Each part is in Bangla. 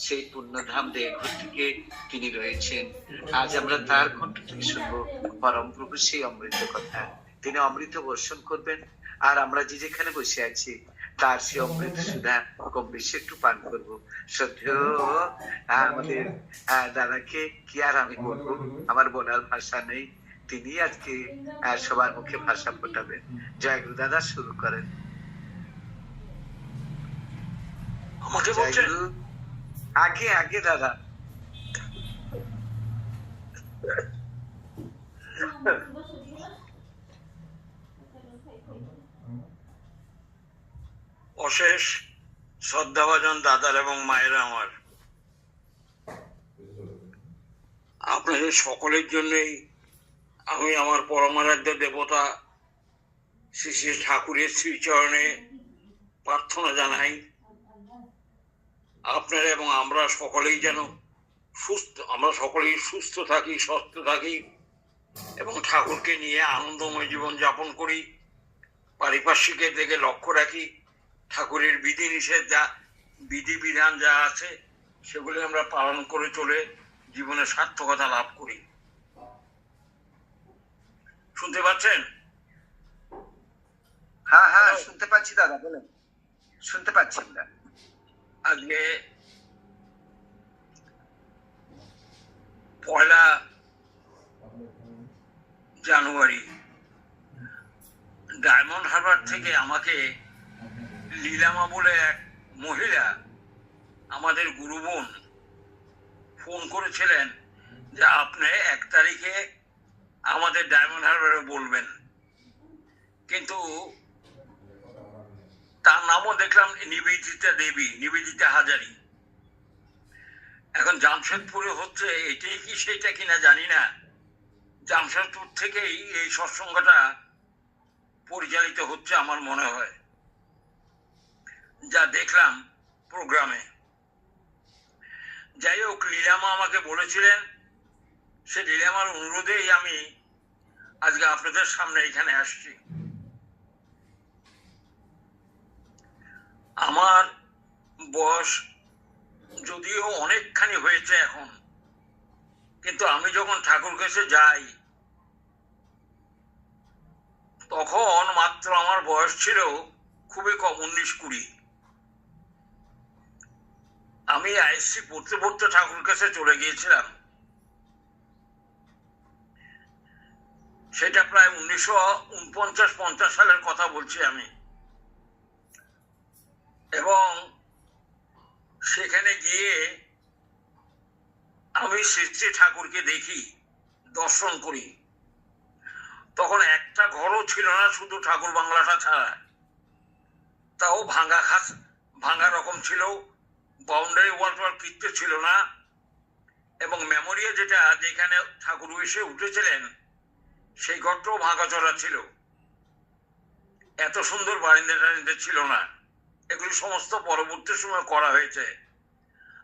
সেই পুণ্যধাম দেহঘর থেকে তিনি রয়েছেন। আজ আমরা তার কণ্ঠ থেকে শুনবো পরম প্রভু সেই অমৃত কথা। তিনি অমৃত বর্ষণ করবেন, আর আমরা যে যেখানে বসে আছি তার সে অমৃত সুধা কম বেশি একটু পান করবো। শ্রদ্ধেয় আমাদের দাদাকে কি আর আমি বলবো, আমার বলার ভাষা নেই। তিনি আজকে সবার মুখে ভাষা ফোটাবেন। জয় গুরু দাদা, শুরু করেন। আমাকে বলছেন? আগে আগে দাদা। অশেষ শ্রদ্ধাভাজন দাদার এবং মায়েরা আমার, আপনাদের সকলের জন্যই আমি আমার পরমারাধ্য দেবতা শ্রী শ্রী ঠাকুরের শ্রীচরণে প্রার্থনা জানাই আপনারা এবং আমরা সকলেই যেন সকলেই সুস্থ থাকি, সুস্থ থাকি এবং ঠাকুরকে নিয়ে আনন্দময় জীবন যাপন করি। পারিপার্শ্বিকের দিকে লক্ষ্য রাখি, ঠাকুরের বিধিবিধান যা আছে সেগুলি আমরা পালন করে চলে জীবনে সার্থকতা লাভ করি। শুনতে পাচ্ছেন? হ্যাঁ হ্যাঁ, শুনতে পাচ্ছি দাদা, বলেন। শুনতে পাচ্ছেন না? আজকে 1 জানুয়ারি ডায়মন্ড হারবার থেকে আমাকে লীলামা বলে এক মহিলা, আমাদের গুরুবোন, ফোন করেছিলেন যে আপনি 1 তারিখে আমাদের ডায়মন্ড হারবারে বলবেন। কিন্তু তার নামও দেখলাম নিবেদিতা দেবী, নিবেদিতা হাজারি। এখন জামশেদপুরে হচ্ছে, এটাই কি সেটা কিনা জানি না। জামশেদপুর থেকেই এই সৎসঙ্গটা পরিচালিত হচ্ছে আমার মনে হয়, যা দেখলাম প্রোগ্রামে। যাই হোক, লীলামা আমাকে বলেছিলেন, সে লীলামার অনুরোধেই আমি আজকে আপনাদের সামনে এখানে আসছি। আমার বয়স যদিও অনেকখানি হয়েছে এখন, কিন্তু আমি যখন ঠাকুর কাছে যাই তখন মাত্র আমার বয়স ছিল খুবই কম, 19-20। আমি আইএসসি পড়তে পড়তে ঠাকুর কাছে চলে গিয়েছিলাম। সেটা প্রায় 1949-50 সালের কথা বলছি আমি। এবং সেখানে গিয়ে আমি শ্রী শ্রী ঠাকুরকে দেখি, দর্শন করি। তখন একটা ঘরও ছিল না, শুধু ঠাকুর বাংলাটা ছাড়া। তাও ভাঙা রকম ছিল, বাউন্ডারি ওয়াল কিচ্ছু ছিল না। এবং মেমোরিয়া যেখানে ঠাকুর এসে উঠেছিলেন সেই ঘরটাও ভাঙাচোরা ছিল। এত সুন্দর বারিন্দা ছিল না। এগুলি সমস্ত পরবর্তী সময় করা হয়েছে।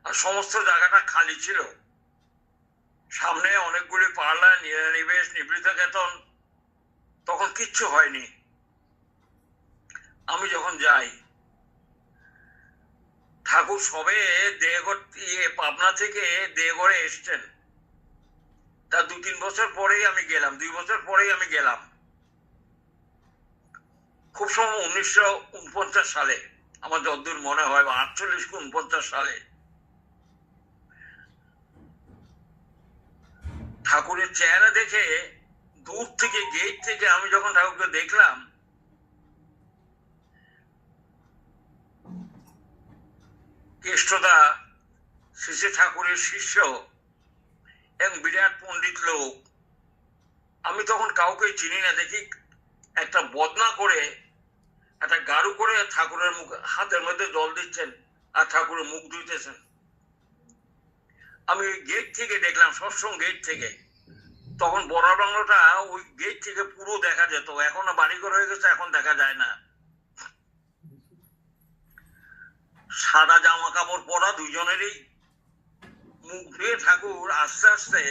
আর সমস্ত জায়গাটা খালি ছিল। সামনে অনেকগুলি পার্লা, নিবেশ, নিবৃত্তকেতন, তখন কিচ্ছু হয়নি। আমি যখন যাই, ঠাকুর সবে দেহঘর পাবনা থেকে দেহঘরে এসছেন। তার 2-3 বছর পরেই আমি গেলাম, 2 বছর পরেই আমি গেলাম। খুব সময় 1949 সালে, আমার যতদূর মনে হয় 48-49 সালে। ঠাকুরের চেহারা দেখে দূর থেকে, গেট থেকে আমি যখন ঠাকুরকে দেখলাম, কেষ্টদা শ্রী শ্রী ঠাকুরের শিষ্য এবং বিরাট পণ্ডিত লোক। আমি তখন কাউকে চিনি না, দেখি একটা বদনা করে, একটা গাড়ু করে ঠাকুরের মুখ, হাতের মধ্যে জল দিচ্ছেন আর ঠাকুরের মুখ ধুইতেছেন। আমি গেট থেকে দেখলাম, সৎসঙ্গ গেট থেকে। তখন বড় বাংলাটা ওই গেট থেকে পুরো দেখা যেত। এখন বাড়িঘর হয়ে গেছে, এখন দেখা যায় না। সাদা জামা কাপড় পরা দুজনেরই, মুখ ধুয়ে ঠাকুর আস্তে আস্তে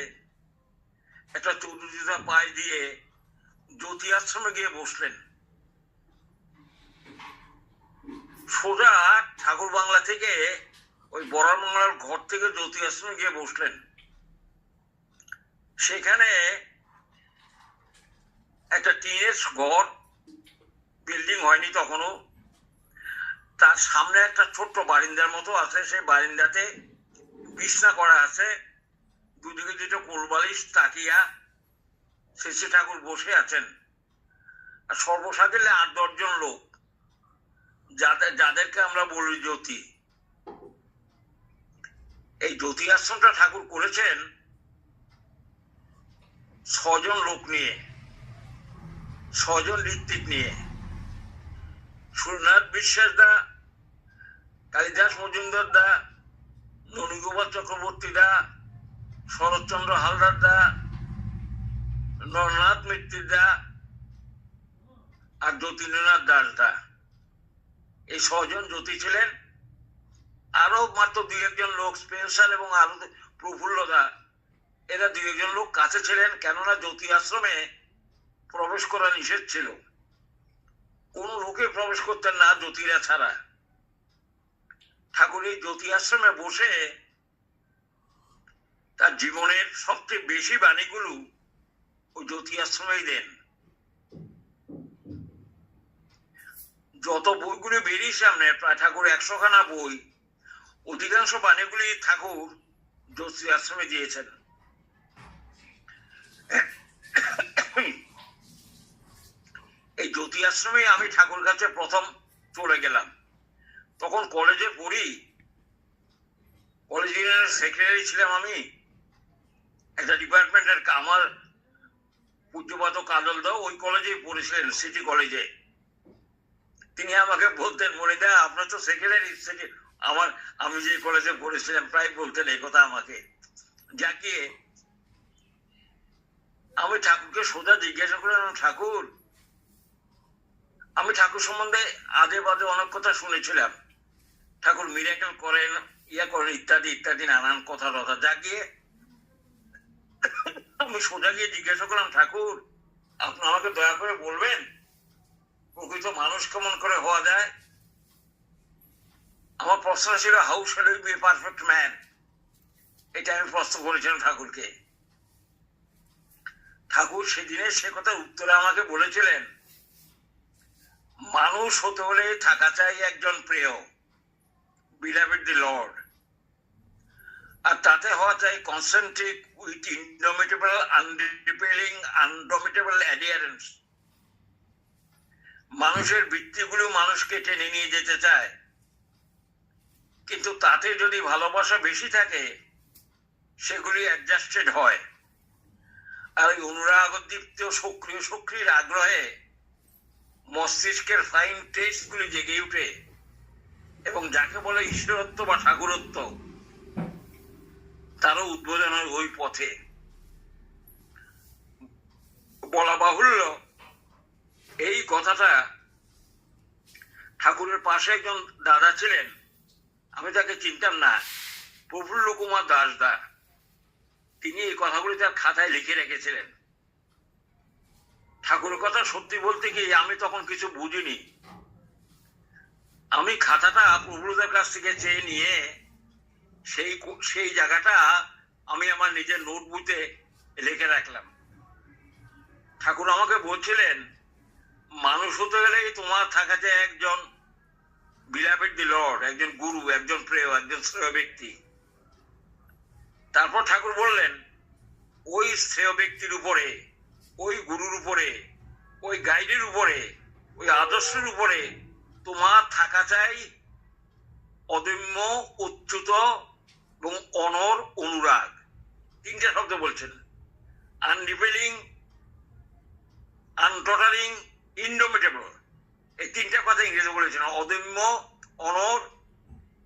একটা চতুর্দিকে পায়ে দিয়ে জ্যোতি আশ্রমে গিয়ে বসলেন। সোজা ঠাকুর বাংলা থেকে ওই বড়ার মঙ্গলার ঘর থেকে জ্যোতি আশ্রমে গিয়ে বসলেন। সেখানে একটা টিনের ঘর, বিল্ডিং হয়নি তখনও, তার সামনে একটা ছোট্ট বারিন্দার মতো আছে। সেই বারিন্দাতে বিছনা করা আছে, দুদিকে দুটো কোলবালিশ, তাকিয়া, শ্রী ঠাকুর বসে আছেন। আর সর্বসাধারণে 8-10 জন লোক, যাদেরকে আমরা বলি জ্যোতি। এই জ্যোতি আশ্রমটা ঠাকুর করেছেন 6 জন লোক নিয়ে, 6 জন ঋত্বিক নিয়ে। সুরনাথ বিশ্বাস দা, কালিদাস মজুমদার দা, ননীগোপাল চক্রবর্তী দা, শরৎচন্দ্র হালদার দা, নরনাথ মিত্র দা আর জ্যোতিন্দ্রনাথ দাস দা। এই 6 জন জ্যোতি ছিলেন। আরো মাত্র 2-1 জন লোক, স্পেন্সার এবং আরো প্রফুল্ল দা, এরা 2-1 জন লোক কাছে ছিলেন। কেননা জ্যোতি আশ্রমে প্রবেশ করা নিষেধ ছিল, কোন লোকে প্রবেশ করতেন না জ্যোতিরা ছাড়া। ঠাকুর এই জ্যোতি আশ্রমে বসে তার জীবনের সবচেয়ে বেশি বাণীগুলো ওই জ্যোতি আশ্রমেই দেন। যত বইগুলি বেরিয়ে সামনে, প্রায় ঠাকুর 100 খানা বই, অধিকাংশ বাণীগুলি ঠাকুর জ্যোতি আশ্রমে দিয়েছেন। এই জ্যোতি আশ্রমে আমি ঠাকুর কাছে প্রথম চলে গেলাম। তখন কলেজে পড়ি, কলেজের সেক্রেটারি ছিলাম আমি একটা ডিপার্টমেন্টের। আমার পূজ্যপাত কাজল দাও ওই কলেজেই পড়েছিলেন, সিটি কলেজে। তিনি আমাকে বলতেন, মনিদা আপনার তো সেক্রেটারি, আমি যে কলেজে পড়েছিলাম, প্রায় বলতেন এই কথা আমাকে। যাকে আমি ঠাকুরকে সোজা জিজ্ঞাসা করলাম, ঠাকুর, আমি ঠাকুর সম্বন্ধে আদে বাদে অনেক কথা শুনেছিলাম, ঠাকুর মিরাকেল করেন, করেন, ইত্যাদি ইত্যাদি নানান কথা টথা। যাকে আমি সোজা গিয়ে জিজ্ঞাসা করলাম, ঠাকুর আপনি আমাকে দয়া করে বলবেন প্রকৃত মানুষ কেমন করে হওয়া যায়? আমার প্রশ্ন ছিল, how shall we B A perfect man? এটা আমি প্রশ্ন করেছিলাম ঠাকুরকে। ঠাকুর সেদিনে সে কথার উত্তরে আমাকে বলেছিলেন, মানুষ হতে হলে থাকা চাই একজন প্রিয়, beloved the Lord, আর তাতে হওয়া চাই কনসেন্ট্রিক উইথ ইনডোমিটেবল, আনরিপেলিং, আনডোমিটেবল অ্যাডিয়ারেন্স। মানুষের বৃত্তিগুলো মানুষকে টেনে নিয়ে যেতে চায়, কিন্তু তাতে যদি ভালোবাসা বেশি থাকে সেগুলি অ্যাডজাস্টেড হয়। আর ওই অনুরাগদীপ্ত সক্রিয় আগ্রহে মস্তিষ্কের ফাইন টেস্ট গুলি জেগে উঠে, এবং যাকে বলে ঈশ্বরত্ব বা ঠাকুরত্ব, তারও উদ্বোধন হয় ওই পথে। বলা বাহুল্য, এই কথাটা ঠাকুরের পাশে একজন দাদা ছিলেন, আমি তাকে চিনতাম না, প্রফুল্ল কুমার দাস দা। তিনি এই কথাগুলি তার খাতায় লিখে রেখেছিলেন। ঠাকুরের কথা সত্যি বলতে কি, আমি তখন কিছু বুঝিনি। আমি খাতাটা প্রফুল্লদের কাছ থেকে চেয়ে নিয়ে সেই জায়গাটা আমি আমার নিজের নোটবুকে লিখে রাখলাম। ঠাকুর আমাকে বলছিলেন, মানুষ হতে গেলে তোমার থাকা যায় একজন beloved the Lord, একজন গুরু, একজন প্রিয়, একজন শ্রেয় ব্যক্তি। তারপর ঠাকুর বললেন, ওই শ্রেয় ব্যক্তির উপরে, ওই গুরুর উপরে, ওই গাইডের উপরে, ওই আদর্শের উপরে তোমার থাকা চাই অদম্য, অচ্যুত এবং অনর অনুরাগ। 3টে শব্দ বলছেন, আনরিপেলিং, আনটটারিং, ইনডোমিটেবল। এই 3টা কথা ইংরেজি বলেছেন, অদম্য, অনর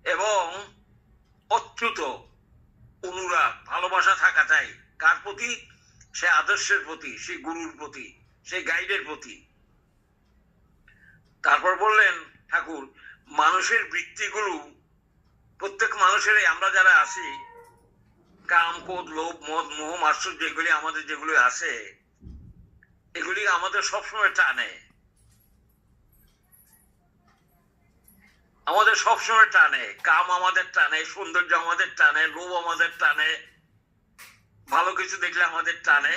এবং অচ্যুত অনুরাগ, ভালোবাসা থাকা চাই। কার প্রতি? সে আদর্শের প্রতি, সে গুরুর প্রতি, সে গাইডের প্রতি। তারপর বললেন ঠাকুর, মানুষের বৃত্তিগুলো, প্রত্যেক মানুষেরই, আমরা যারা আছি, কাম, ক্রোধ, লোভ, মদ, মোহ, মাৎসর্য, যেগুলি আমাদের যেগুলো আছে, এগুলি আমাদের সবসময় টানে। আমাদের সবসময় টানে, কাম আমাদের টানে, সৌন্দর্য আমাদের টানে, লোভ আমাদের টানে, ভালো কিছু দেখলে আমাদের টানে।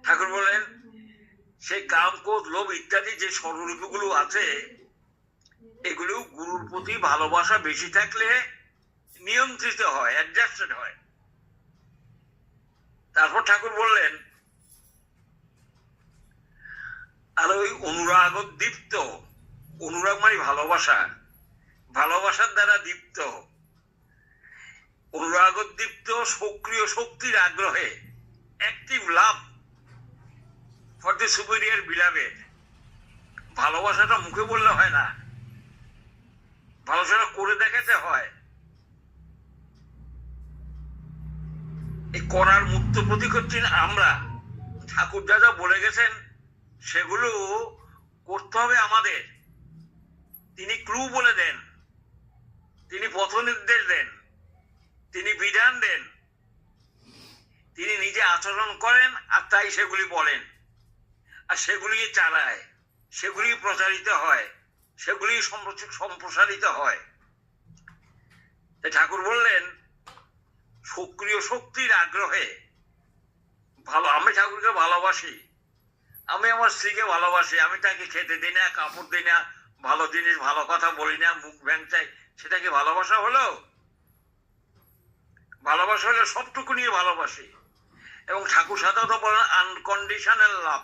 ঠাকুর বলেন সেই কাম, ক্রোধ, লোভ ইত্যাদি যে স্বরূপগুলো আছে, এগুলো গুরুর প্রতি ভালোবাসা বেশি থাকলে নিয়ন্ত্রিত হয়, অ্যাডজাস্টেড হয়। তারপর ঠাকুর বললেন, আর ওই অনুরাগ দীপ্ত, অনুরাগ মানে ভালোবাসা, ভালোবাসার দ্বারা দীপ্ত, অনুরাগ দীপ্ত সক্রিয় শক্তির আগ্রহে, active love for the superior beloved. ভালোবাসাটা মুখে বললে হয় না, ভালোবাসাটা করে দেখাতে হয়। এই করার মুক্ত প্রতীক হচ্ছেন আমরা। ঠাকুর যা যা বলে গেছেন সেগুলো করতে হবে আমাদের। তিনি ক্লু বলে দেন, তিনি পথ নির্দেশ দেন, তিনি বিধান দেন, তিনি নিজে আচরণ করেন আর তাই সেগুলি বলেন, আর সেগুলি চালায়, সেগুলি প্রচারিত হয়, সেগুলি সম্প্রসারিত হয়। তাই ঠাকুর বললেন সক্রিয় শক্তির আগ্রহে ভালো। আমি ঠাকুরকে ভালোবাসি, আমি আমার স্ত্রীকে ভালোবাসি, আমি তাকে খেতে দিই না, কাপড় দিই না, ভালো জিনিস ভালো কথা বলি না, মুখ ভ্যাংচাই, সেটা কি ভালোবাসা হলো? ভালোবাসা হলে সবটুকু নিয়ে ভালোবাসি। এবং ঠাকুর সাধারণত বলেন আনকন্ডিশনাল লাভ,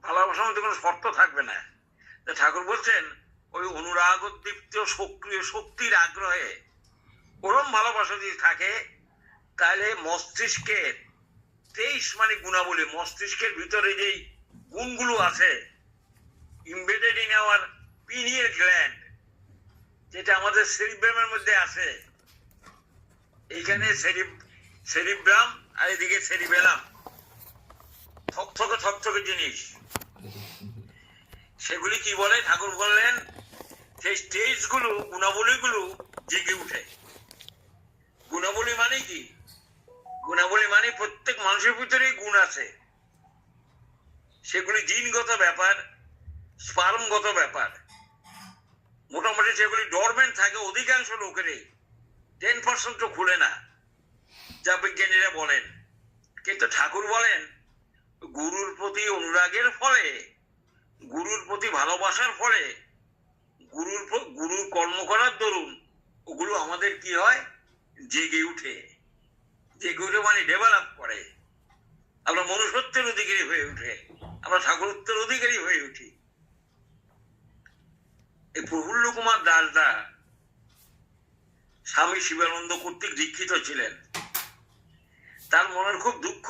ভালোবাসার মধ্যে কোনো শর্ত থাকবে না। ঠাকুর বলছেন ওই অনুরাগ দীপ্ত সক্রিয় শক্তির আগ্রহে ওরম ভালোবাসা যদি থাকে, তাহলে মস্তিষ্কের 23 মানে গুণাবলী, মস্তিষ্কের ভিতরে যেই গুণগুলো আছে embedded in our pineal gland, যেটা আমাদের সেরিব্রামের মধ্যে আছে, এইখানে সেরিব্রাম আর এদিকে সেরিবেলাম, থকথকে থকথকে জিনিস, সেগুলি কি বলে? ঠাকুর বললেন সেই স্টেজগুলো, গুণাবলীগুলো জেগে উঠে। গুণাবলী মানে কি? গুণাবলী মানে প্রত্যেক মানুষের ভিতরেই গুণ আছে, সেগুলি জিনগত ব্যাপার, স্পার্মগত ব্যাপার। মোটামুটি সেগুলি ডরমেন্ট থাকে অধিকাংশ লোকেরই, 10% খুলে না, যা বিজ্ঞানীরা বলেন। কিন্তু ঠাকুর বলেন গুরুর প্রতি অনুরাগের ফলে, গুরুর প্রতি ভালোবাসার ফলে, গুরুর কর্ম করার দরুন ওগুলো আমাদের কি হয়? জেগে উঠে। জেগে উঠে মানে ডেভেলপ করে, আমরা মনুষ্যত্বের অধিকারী হয়ে উঠে, আমরা ঠাকুরত্বের অধিকারী হয়ে উঠি। এই প্রফুল্ল কুমার দাসদা স্বামী শিবানন্দ কর্তৃক দীক্ষিত ছিলেন। তার মনের খুব দুঃখ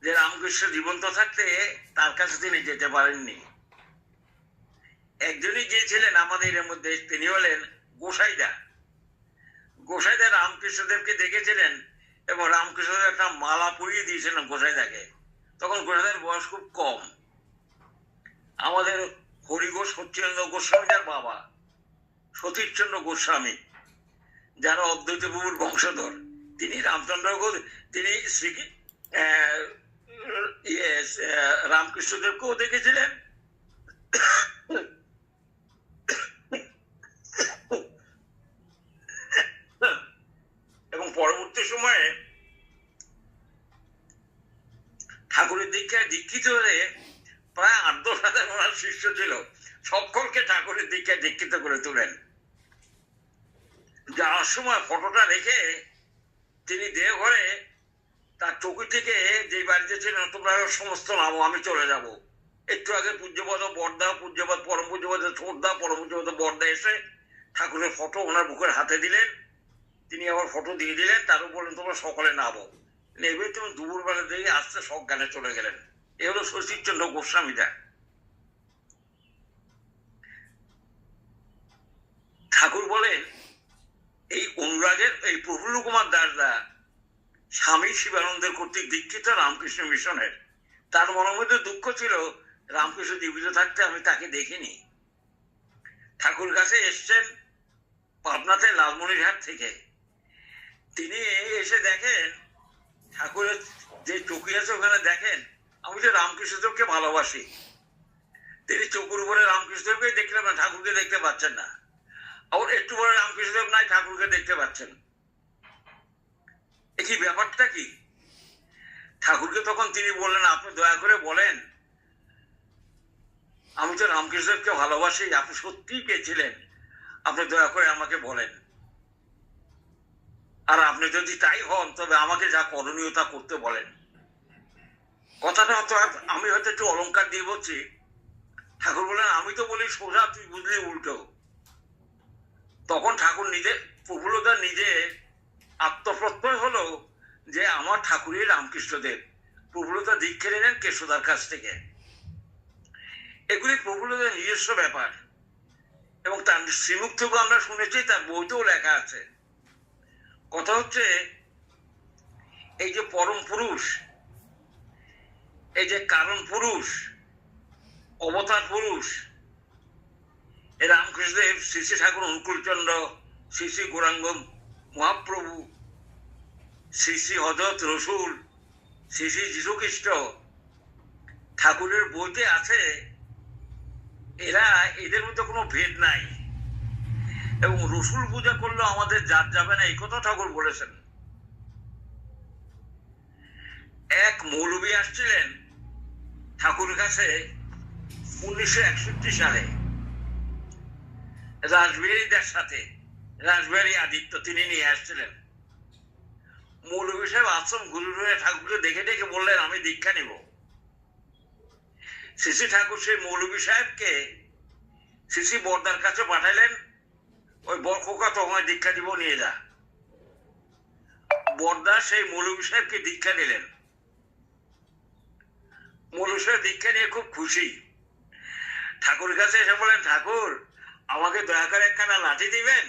যে রামকৃষ্ণ জীবন্ত থাকতে তার কাছে তিনি যেতে পারেননি। একজনই গিয়েছিলেন আমাদের এর মধ্যে, তিনি হলেন গোসাইদা। গোসাইদা রামকৃষ্ণদেবকে দেখেছিলেন এবং রামকৃষ্ণদেব একটা মালা পরিয়ে দিয়েছিলেন গোসাইদাকে। তখন গোসাইদার বয়স খুব কম। আমাদের হরিঘোষ সচ্চিদানন্দ গোস্বামী যার বাবা, সতীশচন্দ্র গোস্বামী যারা অদ্বৈত প্রভুর বংশধর, তিনি তিনি শ্রী রামকৃষ্ণদেবকেও দেখেছিলেন এবং পরবর্তী সময়ে ঠাকুরের দীক্ষায় দীক্ষিত হয়ে প্রায় 8-10,000 ওনার শিষ্য ছিল, সকলকে ঠাকুরের দীক্ষায় দীক্ষিত করে তোলেন। যাওয়ার সময় ফটোটা রেখে তিনি দেওঘরে তার চৌকি থেকে, যে বাড়িতে ছিলেন, তোমরা সমস্ত নামো, আমি চলে যাব। একটু আগে পূজ্যপদ বর্দা, পূজ্যপদ পরম পূজ্যপদ ছোটদা, পরম পূজ্যপদ বর্দা এসে ঠাকুরের ফটো ওনার বুকের হাতে দিলেন। তিনি আবার ফটো দিয়ে দিলেন, তারও বললেন তোমরা সকলে নামো। নেবে তুমি দুপুরবেলা দিয়ে আসতে সজ্ঞানে চলে গেলেন। এ হলো সতীশচন্দ্র গোস্বামীদা। ঠাকুর বলেন এই অনুরাগের, এই প্রফুল্ল কুমার দাসদা স্বামী শিবানন্দের কর্তৃক দীক্ষিত রামকৃষ্ণ মিশনের। তার মনের মধ্যে দুঃখ ছিল রামকৃষ্ণ জীবিত থাকতে আমি তাকে দেখিনি। ঠাকুর কাছে এসছেন পাবনাতে লালমনিরহাট থেকে। তিনি এসে দেখেন ঠাকুরের যে চৌকি আছে ওখানে দেখেন আমি যে রামকৃষ্ণদেবকে ভালোবাসি, তিনি চকুর উপরে রামকৃষ্ণদেবকে দেখলাম না, ঠাকুরকে দেখতে পাচ্ছেন না। আবার একটু পরে রামকৃষ্ণদেব নাই, ঠাকুরকে দেখতে পাচ্ছেন। কি ব্যাপারটা কি? ঠাকুরকে তখন তিনি বললেন, আপনি দয়া করে বলেন, আমি তো রামকৃষ্ণদেবকে ভালোবাসি, আপনি সত্যিই পেয়েছিলেন, আপনি দয়া করে আমাকে বলেন। আর আপনি যদি তাই হন তবে আমাকে যা করণীয় তা করতে বলেন। কথাটা হয়তো আমি হয়তো একটু অলংকার দিয়ে বলছি। ঠাকুর বললেন, আমি তো বলি সোজা, তুই বুঝলি উল্টো। তখন ঠাকুর নিজে, প্রফুল্লদা নিজে আত্মপ্রত্যয় হলো যে আমার ঠাকুরই রামকৃষ্ণদেব। প্রফুল্লদা দীক্ষা নিলেন কেশোদার কাছ থেকে। এগুলি প্রফুল্লদার নিজস্ব ব্যাপার, এবং তার শ্রীমুখ থেকেও আমরা শুনেছি, তার বইতেও লেখা আছে। কথা হচ্ছে, এই যে পরম পুরুষ, এই যে কারণ পুরুষ, অবতার পুরুষ, এ রামকৃষ্ণদেব, শ্রী শ্রী ঠাকুর অনুকূলচন্দ্র, শ্রী শ্রী গৌরাঙ্গ মহাপ্রভু, শ্রী শ্রী হযরত রসুল, শ্রী শ্রী যীশুখ্রিস্ট, ঠাকুরের বইতে আছে। এরা, এদের মধ্যে কোনো ভেদ নাই, এবং রসুল পূজা করলেও আমাদের জাত যাবে না, এই কথা ঠাকুর বলেছেন। এক মৌলবী আসছিলেন ঠাকুরের কাছে 1961 সালে রাসবিহারীদের সাথে। রাসবিহারী আদিত্য তিনি নিয়ে আসছিলেন। মৌলবী সাহেব আশ্রম গুরুর হয়ে ঠাকুরকে দেখে দেখে বললেন, আমি দীক্ষা নিব। শ্রী শ্রী ঠাকুর সেই মৌলবী সাহেবকে শ্রী শ্রী বর্দার কাছে পাঠাইলেন, ওই বরখোকা তোমায় দীক্ষা দিব, নিয়ে যা। বর্দা সেই মৌলবী সাহেবকে দীক্ষা নিলেন। মৌলবী সাহেব দীক্ষা নিয়ে খুব খুশি। ঠাকুরের কাছে এসে বলেন, ঠাকুর আমাকে দয়া করে একখানা লাঠি দিবেন।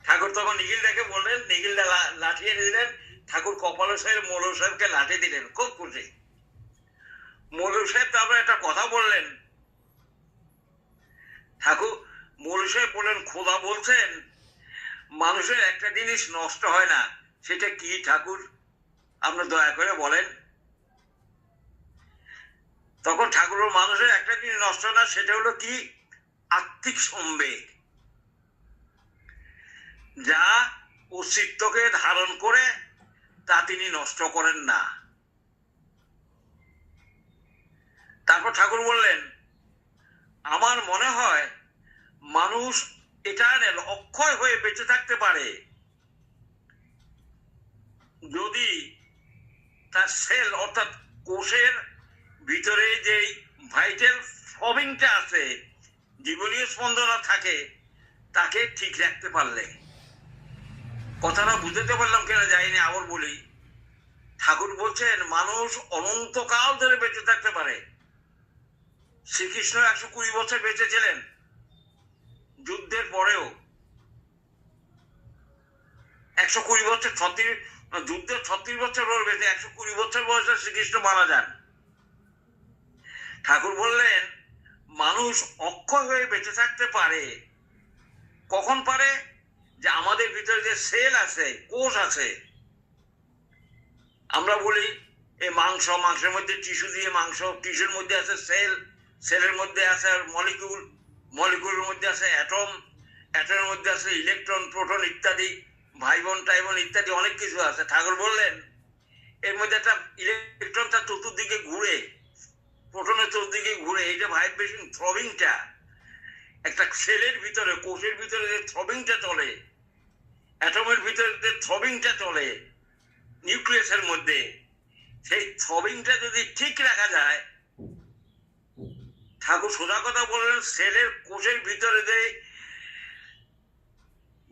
ঠাকুর তখন নিখিলদাকে বললেন, নিখিলদা লাঠি এনে দিলেন। ঠাকুর কপাল সাহেব মৌলবী সাহেবকে লাঠি দিলেন, খুব খুশি। মৌলবী সাহেব তারপর একটা কথা বললেন। ঠাকুর, মৌলবী সাহেব বললেন, খোদা বলছেন মানুষের একটা জিনিস নষ্ট হয় না, সেটা কি ঠাকুর, আপনি দয়া করে বলেন। তখন ঠাকুর, মানুষের একটা জিনিস নষ্ট হয় না, সেটা হলো কি? আত্মিক সম্বেগ, যা অস্তিত্বকে ধারণ করে তা তিনি নষ্ট করেন না। তারপর ঠাকুর বললেন, আমার মনে হয় মানুষ ইটারনাল, অক্ষয় হয়ে বেঁচে থাকতে পারে যদি তার সেল অর্থাৎ কোষের ভিতরে যে ভাইটাল থ্রবিংটা আছে, জীবনীয় স্পন্দনা থাকে, তাকে ঠিক রাখতে পারলে। কথাটা বুঝতে পারলাম কিনা যায়নি, আবার বলি। ঠাকুর বলছেন মানুষ অনন্তকাল ধরে বেঁচে থাকতে পারে। শ্রীকৃষ্ণ 120 বছর বেঁচে ছিলেন, যুদ্ধের পরেও 120 বছর, যুদ্ধের 36 বছর বেঁচে 120 বছর বয়সে শ্রীকৃষ্ণ মারা যান। ঠাকুর বললেন মানুষ অক্ষয় হয়ে বেঁচে থাকতে পারে। কখন পারে? যে আমাদের ভিতরে যে সেল আছে, কোষ আছে, আমরা বলি এই মাংস, মাংসের মধ্যে টিস্যু দিয়ে মাংস, টিস্যুর মধ্যে আছে সেল, সেলের মধ্যে আছে মলিকিউল, মলিকিউলের মধ্যে আছে অ্যাটম, অ্যাটমের মধ্যে আছে ইলেকট্রন, প্রোটন ইত্যাদি, ভাইবন টাইবন ইত্যাদি অনেক কিছু আছে। ঠাকুর বললেন এর মধ্যে একটা ইলেকট্রন তার চতুর্দিকে ঘুরে, প্রোটনের চতুর্দিকে ঘুরে, এই যে ভাইব্রেশন থ্রবিংটা, একটা সেলের ভিতরে, কোষের ভিতরে যে থ্রবিংটা চলে, অ্যাটমের ভিতরে যে থ্রবিংটা চলে, নিউক্লিয়াসের মধ্যে, সেই থ্রবিংটা যদি ঠিক রাখা যায়, ঠাকুর সোজা কথা বললেন, সেলের কোষের ভিতরে যে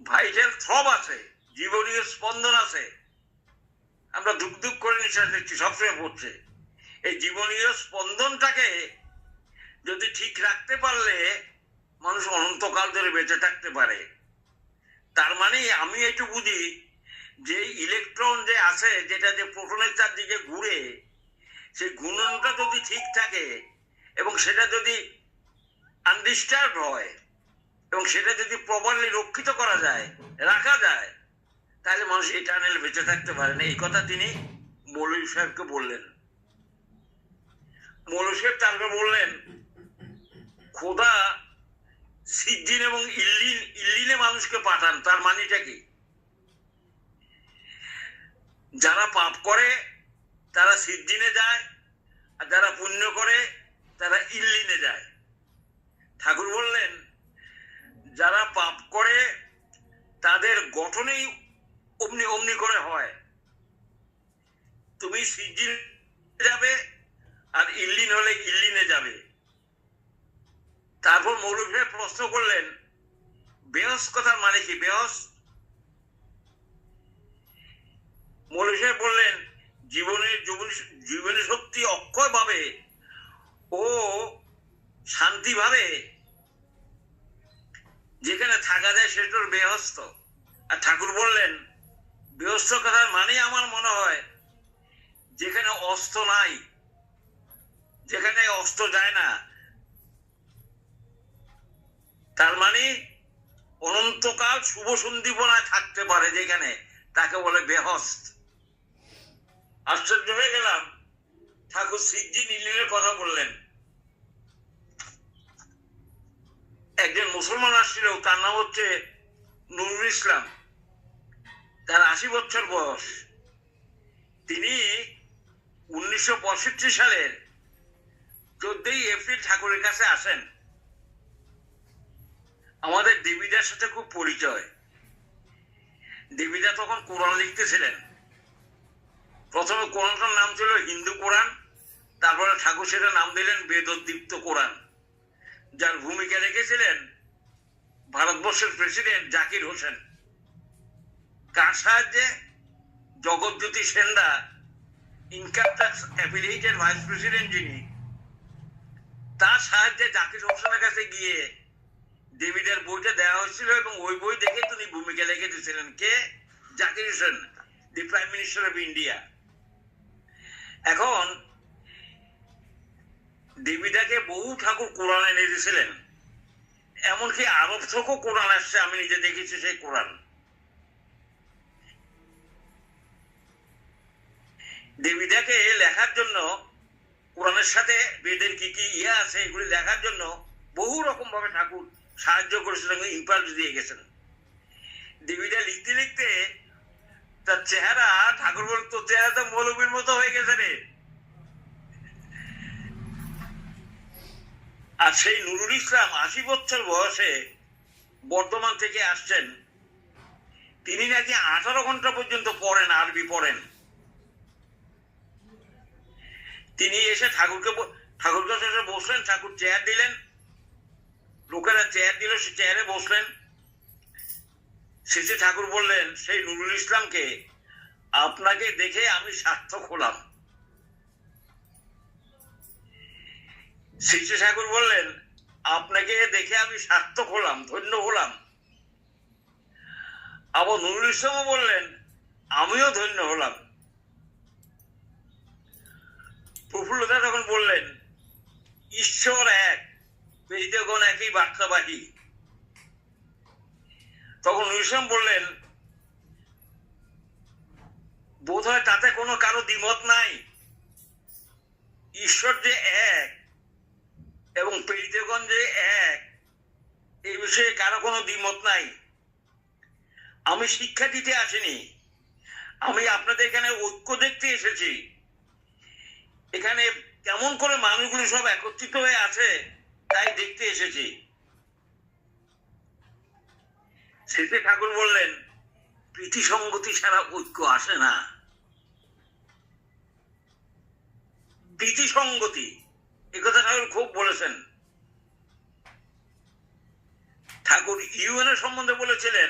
ভাইটাল থ্রব আছে, জীবনীয় স্পন্দন আছে, আমরা দুঃখ দুঃখ করে নিঃশ্বাস নিচ্ছি, সবসময় পড়ছে, এই জীবনীয় স্পন্দনটাকে যদি ঠিক রাখতে পারলে মানুষ অনন্তকাল ধরে বেঁচে থাকতে পারে। তার মানে আমি একটু বুঝি যে ইলেকট্রন যে আছে, যেটা যে প্রোটনের চারদিকে ঘুরে, সেই ঘূর্ণনটা যদি ঠিক থাকে এবং সেটা যদি আনডিস্টার্ব হয় এবং সেটা যদি প্রপারলি রক্ষিত করা যায়, রাখা যায়, তাহলে মানুষ ইটারনাল বেঁচে থাকতে পারে না। এই কথা তিনি মৌলভী সাহেবকে বললেন। মৌলসেব তারপর বললেন, খোদা সিজ্জিন এবং ইল্লিনে মানুষকে পাঠান, তার মানেটা কি? যারা পাপ করে তারা সিজ্জিনে যায়, আর যারা পুণ্য করে তারা ইল্লিনে যায়। ঠাকুর বললেন, যারা পাপ করে তাদের গঠনেই অমনি অমনি করে হয়। তুমি সিজ্জিনে যাবে আর ইল্লিন হলে ইল্লিনে যাবে। তারপর মৌলভী প্রশ্ন করলেন, বেহস কথার মানে কি? বেহস? মৌলভী বললেন, জীবনের শক্তি অক্ষয় ভাবে ও শান্তি ভাবে যেখানে থাকা যায় সেটার বেহস্ত। আর ঠাকুর বললেন, বেহস্ত কথার মানে আমার মনে হয় যেখানে অস্ত নাই, যেখানে অস্ত যায় না, তার মানে অনন্তকাল শুভ সন্দীপনায় থাকতে পারে যেখানে, তাকে বলে বেহস্ত। আশ্চর্য হয়ে গেলাম, ঠাকুর সিজ্জি নীলের কথা বললেন। একজন মুসলমান আসছিল, তার নাম হচ্ছে নুরুল ইসলাম, তার 80 বছর বয়স। তিনি 1965 সালের 14 এপ্রিল ঠাকুরের কাছে আসেন। আমাদের দেবীদার সাথে খুব পরিচয়। দেবীদা তখন কোরআন লিখতেছিলেন। প্রথমে কোরআনটার নাম ছিল হিন্দু কোরআন, তারপরে ঠাকুর সেটা নাম দিলেন বেদোদ্দীপ্ত কোরআন, যার ভূমিকা রেখেছিলেন ভারতবর্ষের প্রেসিডেন্ট জাকির হোসেন। কার সাহায্যে? জগৎজ্যোতি সেনরা, income tax affiliated vice president যিনি, তার সাহায্যে জাকির হোসেনের কাছে গিয়ে দেবীদের বইটা দেওয়া হয়েছিল এবং ওই বই দেখে তিনি ভূমিকা লিখে দিয়েছিলেন। কে? Zakir Hussain, the prime minister of India. এখন দেবীদাকে বহু ঠাকুর কোরআন এনে দিয়েছিলেন, এমনকি আরব থেকেও কোরআন আসছে, আমি নিজে দেখেছি সেই কোরআন। দেবীদাকে লেখার জন্য, কোরআনের সাথে বেদের কি কি ইয়ে আছে এগুলি লেখার জন্য বহু রকম ভাবে ঠাকুর সাহায্য করেছিলেন, ইম্পাল্স দিয়ে গেছেন। দেবীদা লিখতে লিখতে তার চেহারা, ঠাকুর বল, তোর চেহারা তো মৌলবীর মতো হয়ে গেছে রে। আর সেই নুরুল ইসলাম 80 বছর বয়সে বর্ধমান থেকে আসছেন। তিনি নাকি 18 ঘন্টা পর্যন্ত পড়েন, আরবি পড়েন। তিনি এসে ঠাকুর কাছে এসে বসলেন, ঠাকুর চেয়ার দিলেন, লোকেরা চেয়ার দিল, সে চেয়ারে বসলেন। শেষে ঠাকুর বললেন সেই নুরুল ইসলামকে, আপনাকে দেখে আমি সার্থক হলাম। শেষে ঠাকুর বললেন, আপনাকে দেখে আমি সার্থক হলাম, ধন্য হলাম। আবার নুরুল ইসলামও বললেন, আমিও ধন্য হলাম। প্রফুল্লতা তখন বললেন, ঈশ্বর এক, বেদগণ একই বার্তাবাহী। তখন নুরুল ইসলাম বললেন, বোধ হয় তাতে কোনো কারো দ্বিমত নাই। ঈশ্বর যে এক এবং পেরিতেগণ যে এক, এই বিষয়ে কারো কোনো দ্বিমত নাই। আমি শিক্ষা দিতে আসিনি, আমি আপনাদের এখানে ঐক্য দেখতে এসেছি। এখানে কেমন করে মানুষগুলো সব একত্রিত হয়ে আছে তাই দেখতে এসেছি। শেষে ঠাকুর বললেন, প্রীতি সংগতি ছাড়া ঐক্য আসে না। প্রীতি সংগতি, একথা ঠাকুর খুব বলেছেন। ঠাকুর ইউএনএ সম্বন্ধে বলেছিলেন,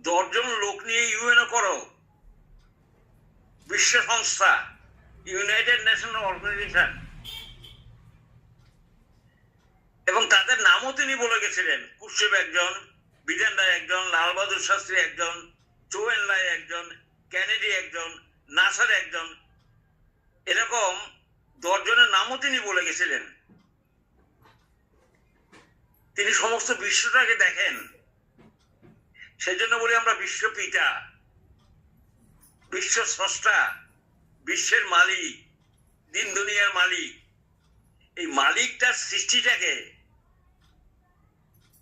10 জন লোক নিয়ে ইউএনএ করো, বিশ্ব সংস্থা, ইউনাইটেড নেশন অর্গানাইজেশন, এবং তাদের নামও তিনি বলে গেছিলেন। কুশব একজন, বিধান রায় একজন, লাল বাহাদুর শাস্ত্রী একজন, চৌয়েন লাই একজন, কেনেডি একজন, নাসার একজন, এরকম 10 জনের নামও তিনি বলে গেছিলেন। তিনি সমস্ত বিশ্বটাকে দেখেন, সেজন্য বলি আমরা বিশ্ব পিতা, বিশ্ব স্রষ্টা, বিশ্বের মালিক, দিন দুনিয়ার মালিক, এই মালিকটার সৃষ্টিটাকে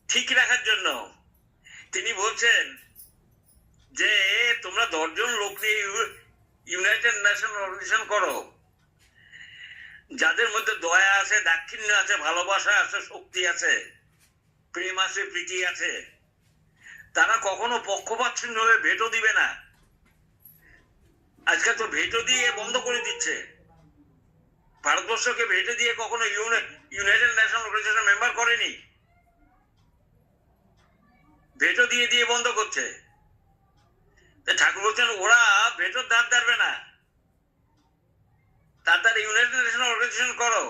ঠিক রাখার জন্য তিনি বলছেন যে তোমরা 10 জন লোক নিয়ে ইউনাইটেড নেশন অর্গানাইজেশন করো, যাদের মধ্যে দয়া আছে, দাক্ষিণ্য আছে, ভালোবাসা আছে, শক্তি আছে, প্রেম আছে, প্রীতি আছে। তারা কখনো পক্ষপাতশূন্য হয়ে ভেটো দিবে না। আজকে তো ভেটো দিয়ে বন্ধ করে দিচ্ছে। ভারতবর্ষকে ভেটো দিয়ে কখনো ইউনাইটেড নেশন অর্গানাইজেশন মেম্বার করেনি, ভেটো দিয়ে দিয়ে বন্ধ করছে। ঠাকুর বলছেন ওরা ভেটোর ধার ধারবে না, তার ইউনাইটেড নেশন অর্গানাইজেশন করো।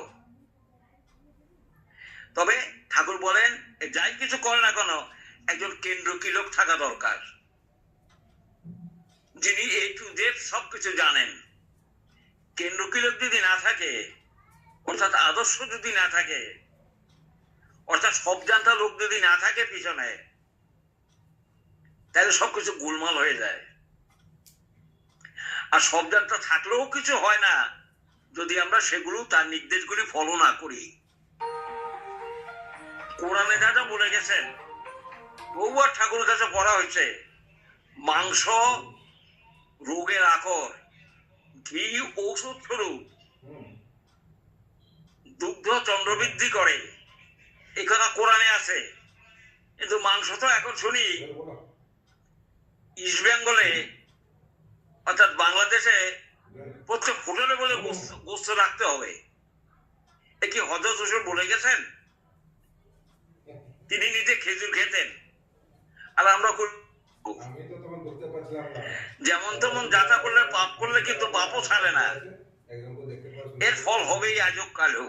তবে ঠাকুর বলেন যাই কিছু করে না কেন একজন কেন্দ্রীয় লোক থাকা দরকার, যিনি এ টু জেড সবকিছু জানেন। কেন্দ্রীয় লোক যদি না থাকে, অর্থাৎ আদর্শ যদি না থাকে, অর্থাৎ সব জানতা লোক যদি না থাকে পিছনে, তাহলে সবকিছু গোলমাল হয়ে যায়। আর সব জানতা থাকলেও কিছু হয় না যদি আমরা সেগুলো, তার নির্দেশগুলি ফলো না করি। কোরআনে যা যা বলে গেছেন, বহুবার ঠাকুরের কাছে পড়া হয়েছে, মাংস রোগের আকর, ঘি ঔষধ স্বরূপ, দুগ্ধ চন্দ্রবৃদ্ধি করে, এই কথা কোরআনে আছে। কিন্তু মাংস তো এখন শুনি ইস্ট বেঙ্গলে, অর্থাৎ বাংলাদেশে প্রত্যেক হোটেলে বলে গোস্ত রাখতে হবে। এ কি হযরত হুজুর বলে গেছেন? তিনি নিজে খেজুর খেতেন, আর আমরা যেমন তেমন যাতা করলে, পাপ করলে কিন্তু পাপও ছাড়ে না, এর ফল হবেই আজও কালেও।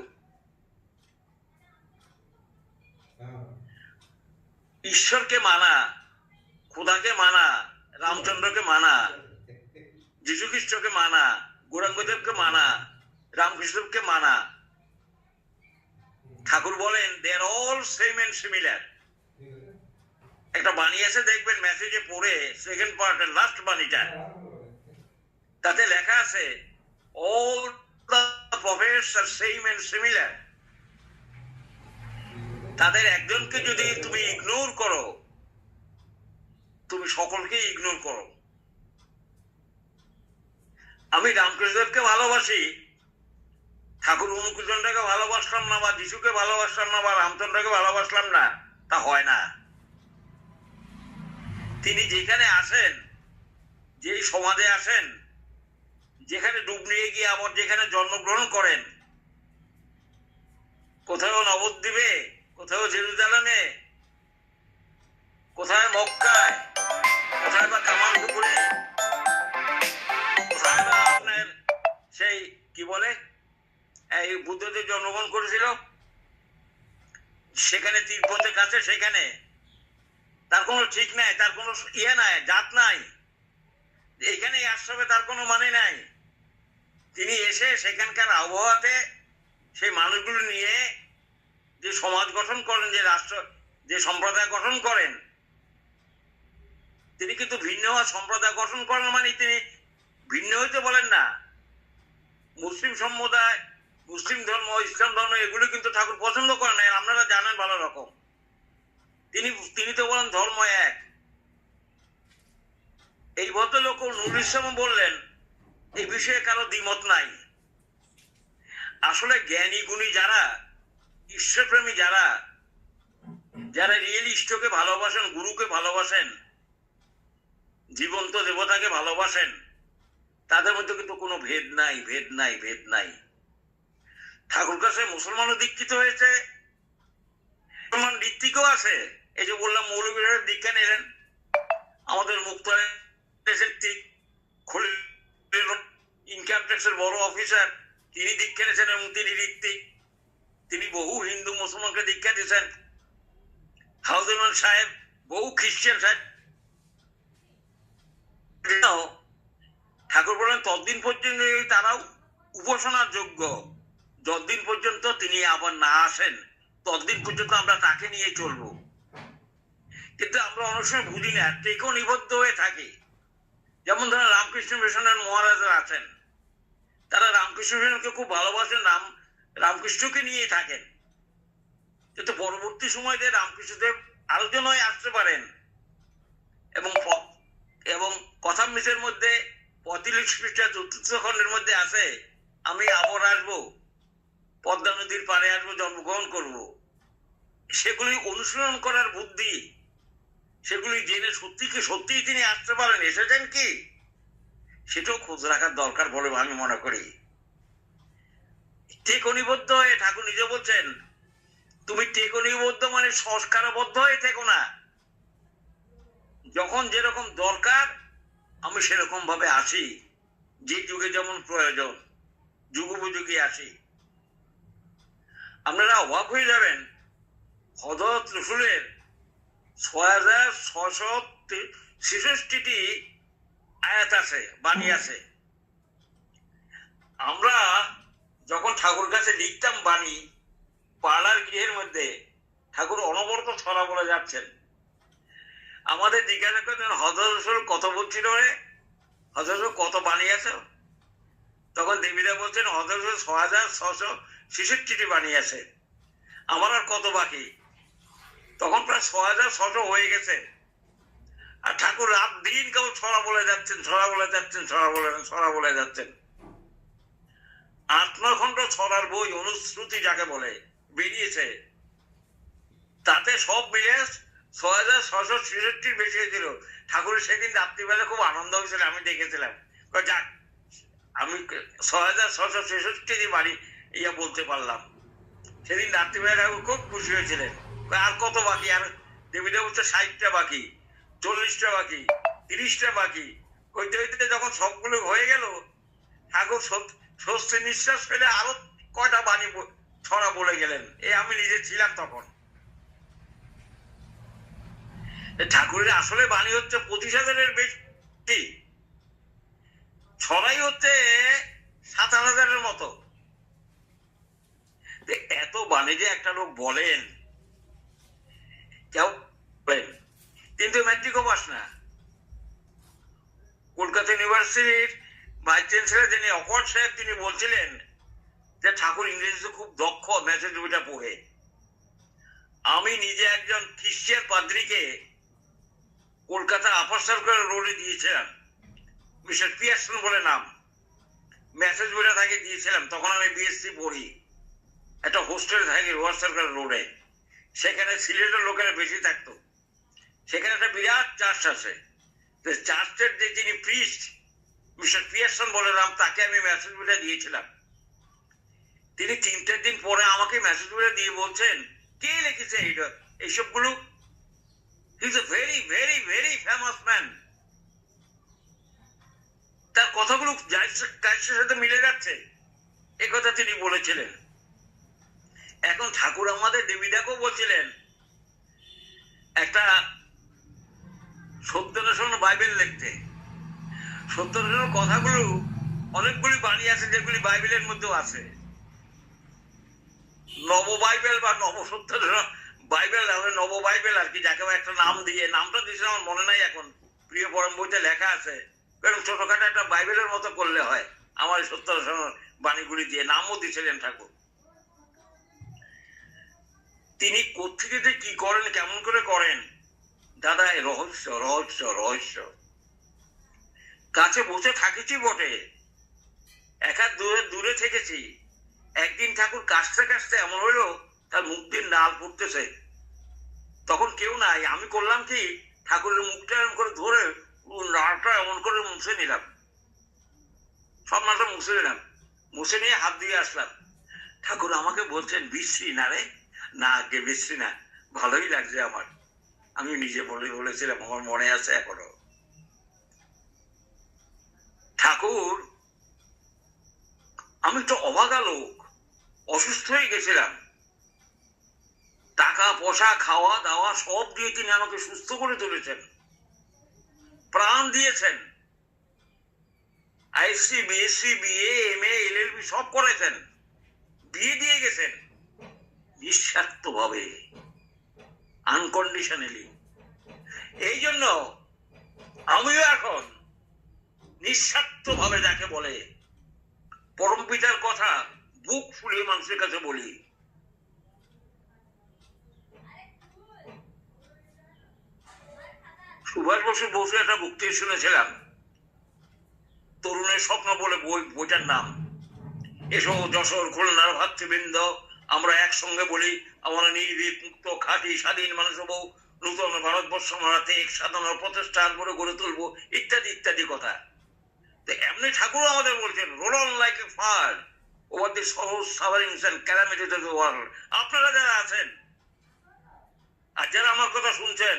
ঈশ্বরকে মানা, খোদাকে মানা, রামচন্দ্রকে মানা, যীশু খ্রিস্টকে মানা, গৌরাঙ্গদেবকে মানা, রামকৃষ্ণকে মানা। ঠাকুর বলেন দে আর অল সেম এন্ড সিমিলার। একটা বাণী আছে দেখবেন মেসেজে পড়ে, সেকেন্ড পার্টের লাস্ট বাণীটা, তাতে লেখা আছে all the prophets are same and similar. তাদের একজনকে যদি তুমি ইগনোর করো, তুমি সকলকে ইগনোর করো। আমি রামকৃষ্ণদেবকে ভালোবাসি, ঠাকুর অনুকূলচন্দ্রকে ভালোবাসলাম না, বা যিশুকে ভালোবাসলাম না, বা রামচন্দ্রকে ভালোবাসলাম না, তা হয় না। তিনি যেখানে আসেন, যেই সমাজে আসেন, যেখানে ডুব নিয়ে গিয়ে আবার যেখানে জন্মগ্রহণ করেন, কোথাও নবদ্বীপে, কোথাও জেরুজালেমে, কোথায় মক্কায়, কোথায় বা কামালপুকুরে, কোথায় বা আপনার সেই কি বলে এই বুদ্ধদেব জন্মগ্রহণ করেছিল, সেখানে তিব্বতের কাছে, সেখানে তার কোনো ঠিক নাই, তার কোনো ইয়ে নাই, জাত নাই। এখানে আসবে তার কোনো মানে নাই। তিনি এসে সেখানকার আবহাওয়াতে সেই মানুষগুলো নিয়ে যে সমাজ গঠন করেন, যে রাষ্ট্র, যে সম্প্রদায় গঠন করেন, তিনি কিন্তু ভিন্ন সম্প্রদায় গঠন করেন মানে তিনি ভিন্ন হইতে বলেন না। মুসলিম সম্প্রদায়, মুসলিম ধর্ম, ইসলাম ধর্ম, এগুলো কিন্তু ঠাকুর পছন্দ করেন না, আপনারা জানেন ভালো রকম। তিনি তো বলেন ধর্ম এক। এই ভদ্রলোক নুরুল ইসলাম বললেন এই বিষয়ে কারো দ্বিমত নাই। আসলে জ্ঞানী গুণী যারা, ঈশ্বরপ্রেমী যারা, যারা রিয়েল ইষ্টকে ভালোবাসেন, গুরুকে ভালোবাসেন, জীবন্ত দেবতাকে ভালোবাসেন, তাদের মধ্যে কিন্তু কোনো ভেদ নাই, ভেদ নাই, ভেদ নাই। ঠাকুর কাছে মুসলমানও দীক্ষিত হয়েছে, মুসলমান ঋত্বিকও আছে। এই যে বললাম মৌলবীরা দীক্ষা নিলেন, আমাদের মুক্তার ইনকাম ট্যাক্সের বড় অফিসার, তিনি দীক্ষা নিয়েছেন এবং তিনি ঋত্বিক। তিনি বহু হিন্দু মুসলমানকে দীক্ষা দিয়েছেন। হাউজুমান সাহেব, বহু খ্রিস্টান সাহেব। ঠাকুর বলেন ততদিন পর্যন্ত তারাও উপাসনার যোগ্য, যতদিন পর্যন্ত তিনি আবার না আসেন, ততদিন পর্যন্ত আমরা তাকে নিয়ে চলবো। কিন্তু আমরা অনেক সময় বুঝি না, টেকো নিবদ্ধ হয়ে থাকি। যেমন ধরেন রামকৃষ্ণ মিশনের মহারাজরা আছেন, তারা রামকৃষ্ণ মিশনকে খুব ভালোবাসেন, রামকৃষ্ণকে নিয়ে থাকেন, কিন্তু পরবর্তী সময়তে রামকৃষ্ণদেব আলোচনায় আসতে পারেন এবং কথামৃতের মধ্যে 45 পৃষ্ঠা ৪র্থ খণ্ডের মধ্যে আছে, আমি আবার আসবো, পদ্মা নদীর পাড়ে আসবো, জন্মগ্রহণ করব। সেগুলি অনুশীলন করার বুদ্ধি, সেগুলি জেনে সত্যিই তিনি আসতে পারেন, এসেছেন কি, সেটাও খোঁজ রাখার দরকার বলে আমি মনে করি। টেকনিবদ্ধ হয়ে ঠাকুর নিজে বলছেন, তুমি টেকনিবদ্ধ মানে সংস্কারবদ্ধ হয়ে থেকো না, যখন যেরকম দরকার আমি সেরকম ভাবে আসি, যে যুগে যেমন প্রয়োজন যুগোপযোগী আসি। আপনারা অবাক হয়ে যাবেন, হযরত রসুলের ৬৬৬৬টি আয়াত আছে, বাণী আছে। আমরা যখন ঠাকুর কাছে লিখতাম বাণী, পাড়ার গৃহের মধ্যে ঠাকুর অনবরত ছড়া বলে যাচ্ছেন। আমাদের জিজ্ঞাসা করতেন, হযরত রসুল কত বলছিল রে, হযরত রসুল কত বাণী আছে? তখন দেবীরা বলছেন, হযরত রসুল ৬৬৬৬টি বাণী আছে, আমার আর কত বাকি? তখন প্রায় ৬৬০০ হয়ে গেছে। আর ঠাকুর রাত দিন কেবল ছড়া বলে যাচ্ছেন, ছড়া বলে যাচ্ছেন, ছড়া বলে যাচ্ছেন। ৮-৯ খণ্ড ছড়ার বই, অনুশ্রুতি যাকে বলে, বেরিয়েছে। তাতে সব মিলে ৬৬৬৬টির বেশি হয়েছিল। ঠাকুরের সেদিন রাত্রিবেলা খুব আনন্দ হয়েছিল, আমি দেখেছিলাম। যাক, আমি ৬৬৬৬টি বাড়ি ইয়া বলতে পারলাম। সেদিন রাত্রিবেলা ঠাকুর খুব খুশি হয়েছিলেন। আর কত বাকি? আর দেবীরা বলছে ৬০টা বাকি, ৪০টা বাকি, ৩০টা বাকি। হইতে হইতে যখন সবগুলো হয়ে গেল, ঠাকুর স্বস্তি নিঃশ্বাস ফেলে আরো কয়টা বাণী ছড়া বলে গেলেন। আমি নিজে ছিলাম তখন। ঠাকুরের আসলে বাণী হচ্ছে ২৫,০০০-এর বেশি, ছড়াই হচ্ছে ৭,০০০-এর মতো। এত বাণী যে একটা লোক বলেন, কেউ বলেন, কিন্তু ম্যাট্রিকও পাস না। কলকাতা ইউনিভার্সিটির ভাইস চ্যান্সেলর যিনি অকওয়ার্ড সাহেব, তিনি বলছিলেন যে ঠাকুর ইংরেজিতে খুব দক্ষ, মেসেজ বইটা পড়ে। আমি নিজে একজন খ্রিস্টান পাদ্রীকে কলকাতা আপার সার্কুলার রোডে দিয়েছিলাম, মিস্টার পিয়ারসন বলে নাম, মেসেজ বইটা তাকে দিয়েছিলাম। তখন আমি বিএসসি পড়ি, একটা হোস্টেল থাকি লোয়ার সার্কুলার রোডে। সেখানে সিলেটের লোকেরা বেশি থাকতো। সেখানে একটা বিরাট চার্চ আছে। চার্চের যে যিনি প্রিস্ট, মিস্টার পিয়ারসন বলে নাম, তাকে আমি মেসেজ বইটা দিয়েছিলাম। তিনি ৩-৪ দিন পরে আমাকে মেসেজ বইটা দিয়ে বলছেন, কে লিখেছে এইসবগুলো? He is a very very very famous man. তার কথাগুলো কাজের সাথে মিলে যাচ্ছে, একথা তিনি বলেছিলেন। এখন ঠাকুর আমাদের দেবীদাকেও বলছিলেন একটা সত্যনারায়ণ বাইবেল লিখতে। সত্যনারায়ণ কথাগুলো অনেকগুলি বাণী আছে, যেগুলি বাইবেলের মধ্যেও আছে। নব বাইবেল বা নবসত্যনারায়ণ বাইবেল, নব বাইবেল আর কি, যাকে একটা নাম দিয়ে, নামটা দিয়েছে আমার মনে নাই এখন, প্রিয় পরম বইতে লেখা আছে। কারণ ছোটখাটো একটা বাইবেলের মতো করলে হয়, আমার সত্যনারায়ণ বাণীগুলি দিয়ে নামও দিয়েছিলেন ঠাকুর। তিনি কোথেকে যে কি করেন, কেমন করে করেন, দাদা রহস্য রহস্য রহস্য। কাছে বসে থাকিছি বটে, একা দূরে থেকেছি। একদিন ঠাকুর কাশতে কাশতে এমন হইলো তার মুখ দিয়ে নাল পড়তেছে। তখন কেউ নাই, আমি করলাম কি, ঠাকুরের মুখটা এমন করে ধরে নালটা এমন করে মুছে নিলাম, সব নালটা মুছে নিলাম, মুছে নিয়ে হাত দিয়ে আসলাম। ঠাকুর আমাকে বলছেন, বিশ্রী না রে? না আগে বিশ্রী না, ভালোই লাগছে আমার। আমি নিজে বলেছিলাম, আমার মনে আছে এখনো। ঠাকুর, আমি তো অবাগা লোক, অসুস্থ হয়ে গেছিলাম। টাকা পয়সা, খাওয়া দাওয়া সব দিয়ে তিনি আমাকে সুস্থ করে তুলেছেন, প্রাণ দিয়েছেন। ISC, BSc, BA, MA, LLB সব করেছেন, বিয়ে দিয়ে গেছেন নিঃস্বার্থ ভাবে, আনকন্ডিশনালি। এই জন্য আমিও এখন নিঃস্বার্থ ভাবে, যাকে বলে পরম পিতার কথা বুক ফুলিয়ে মানুষের কাছে বলি। সুভাষ বসু একটা বক্তৃতা শুনেছিলাম, তরুণের স্বপ্ন বলে বইটার নাম। এসো যশোর খুলনার ভাতৃবৃন্দ, আমরা একসঙ্গে বলি আমরা নির্ভীক মুক্ত খাঁটি স্বাধীন মানুষ হবো, নূতন ভারতবর্ষ আমরা এক সাধনার প্রচেষ্টার করে গড়ে তুলবো, ইত্যাদি ইত্যাদি কথা। এমনি ঠাকুর আমাদের বলছেন roll on like a fire over the sorrows sufferings and calamities of the world. আপনারা যারা আছেন আর যারা আমার কথা শুনছেন,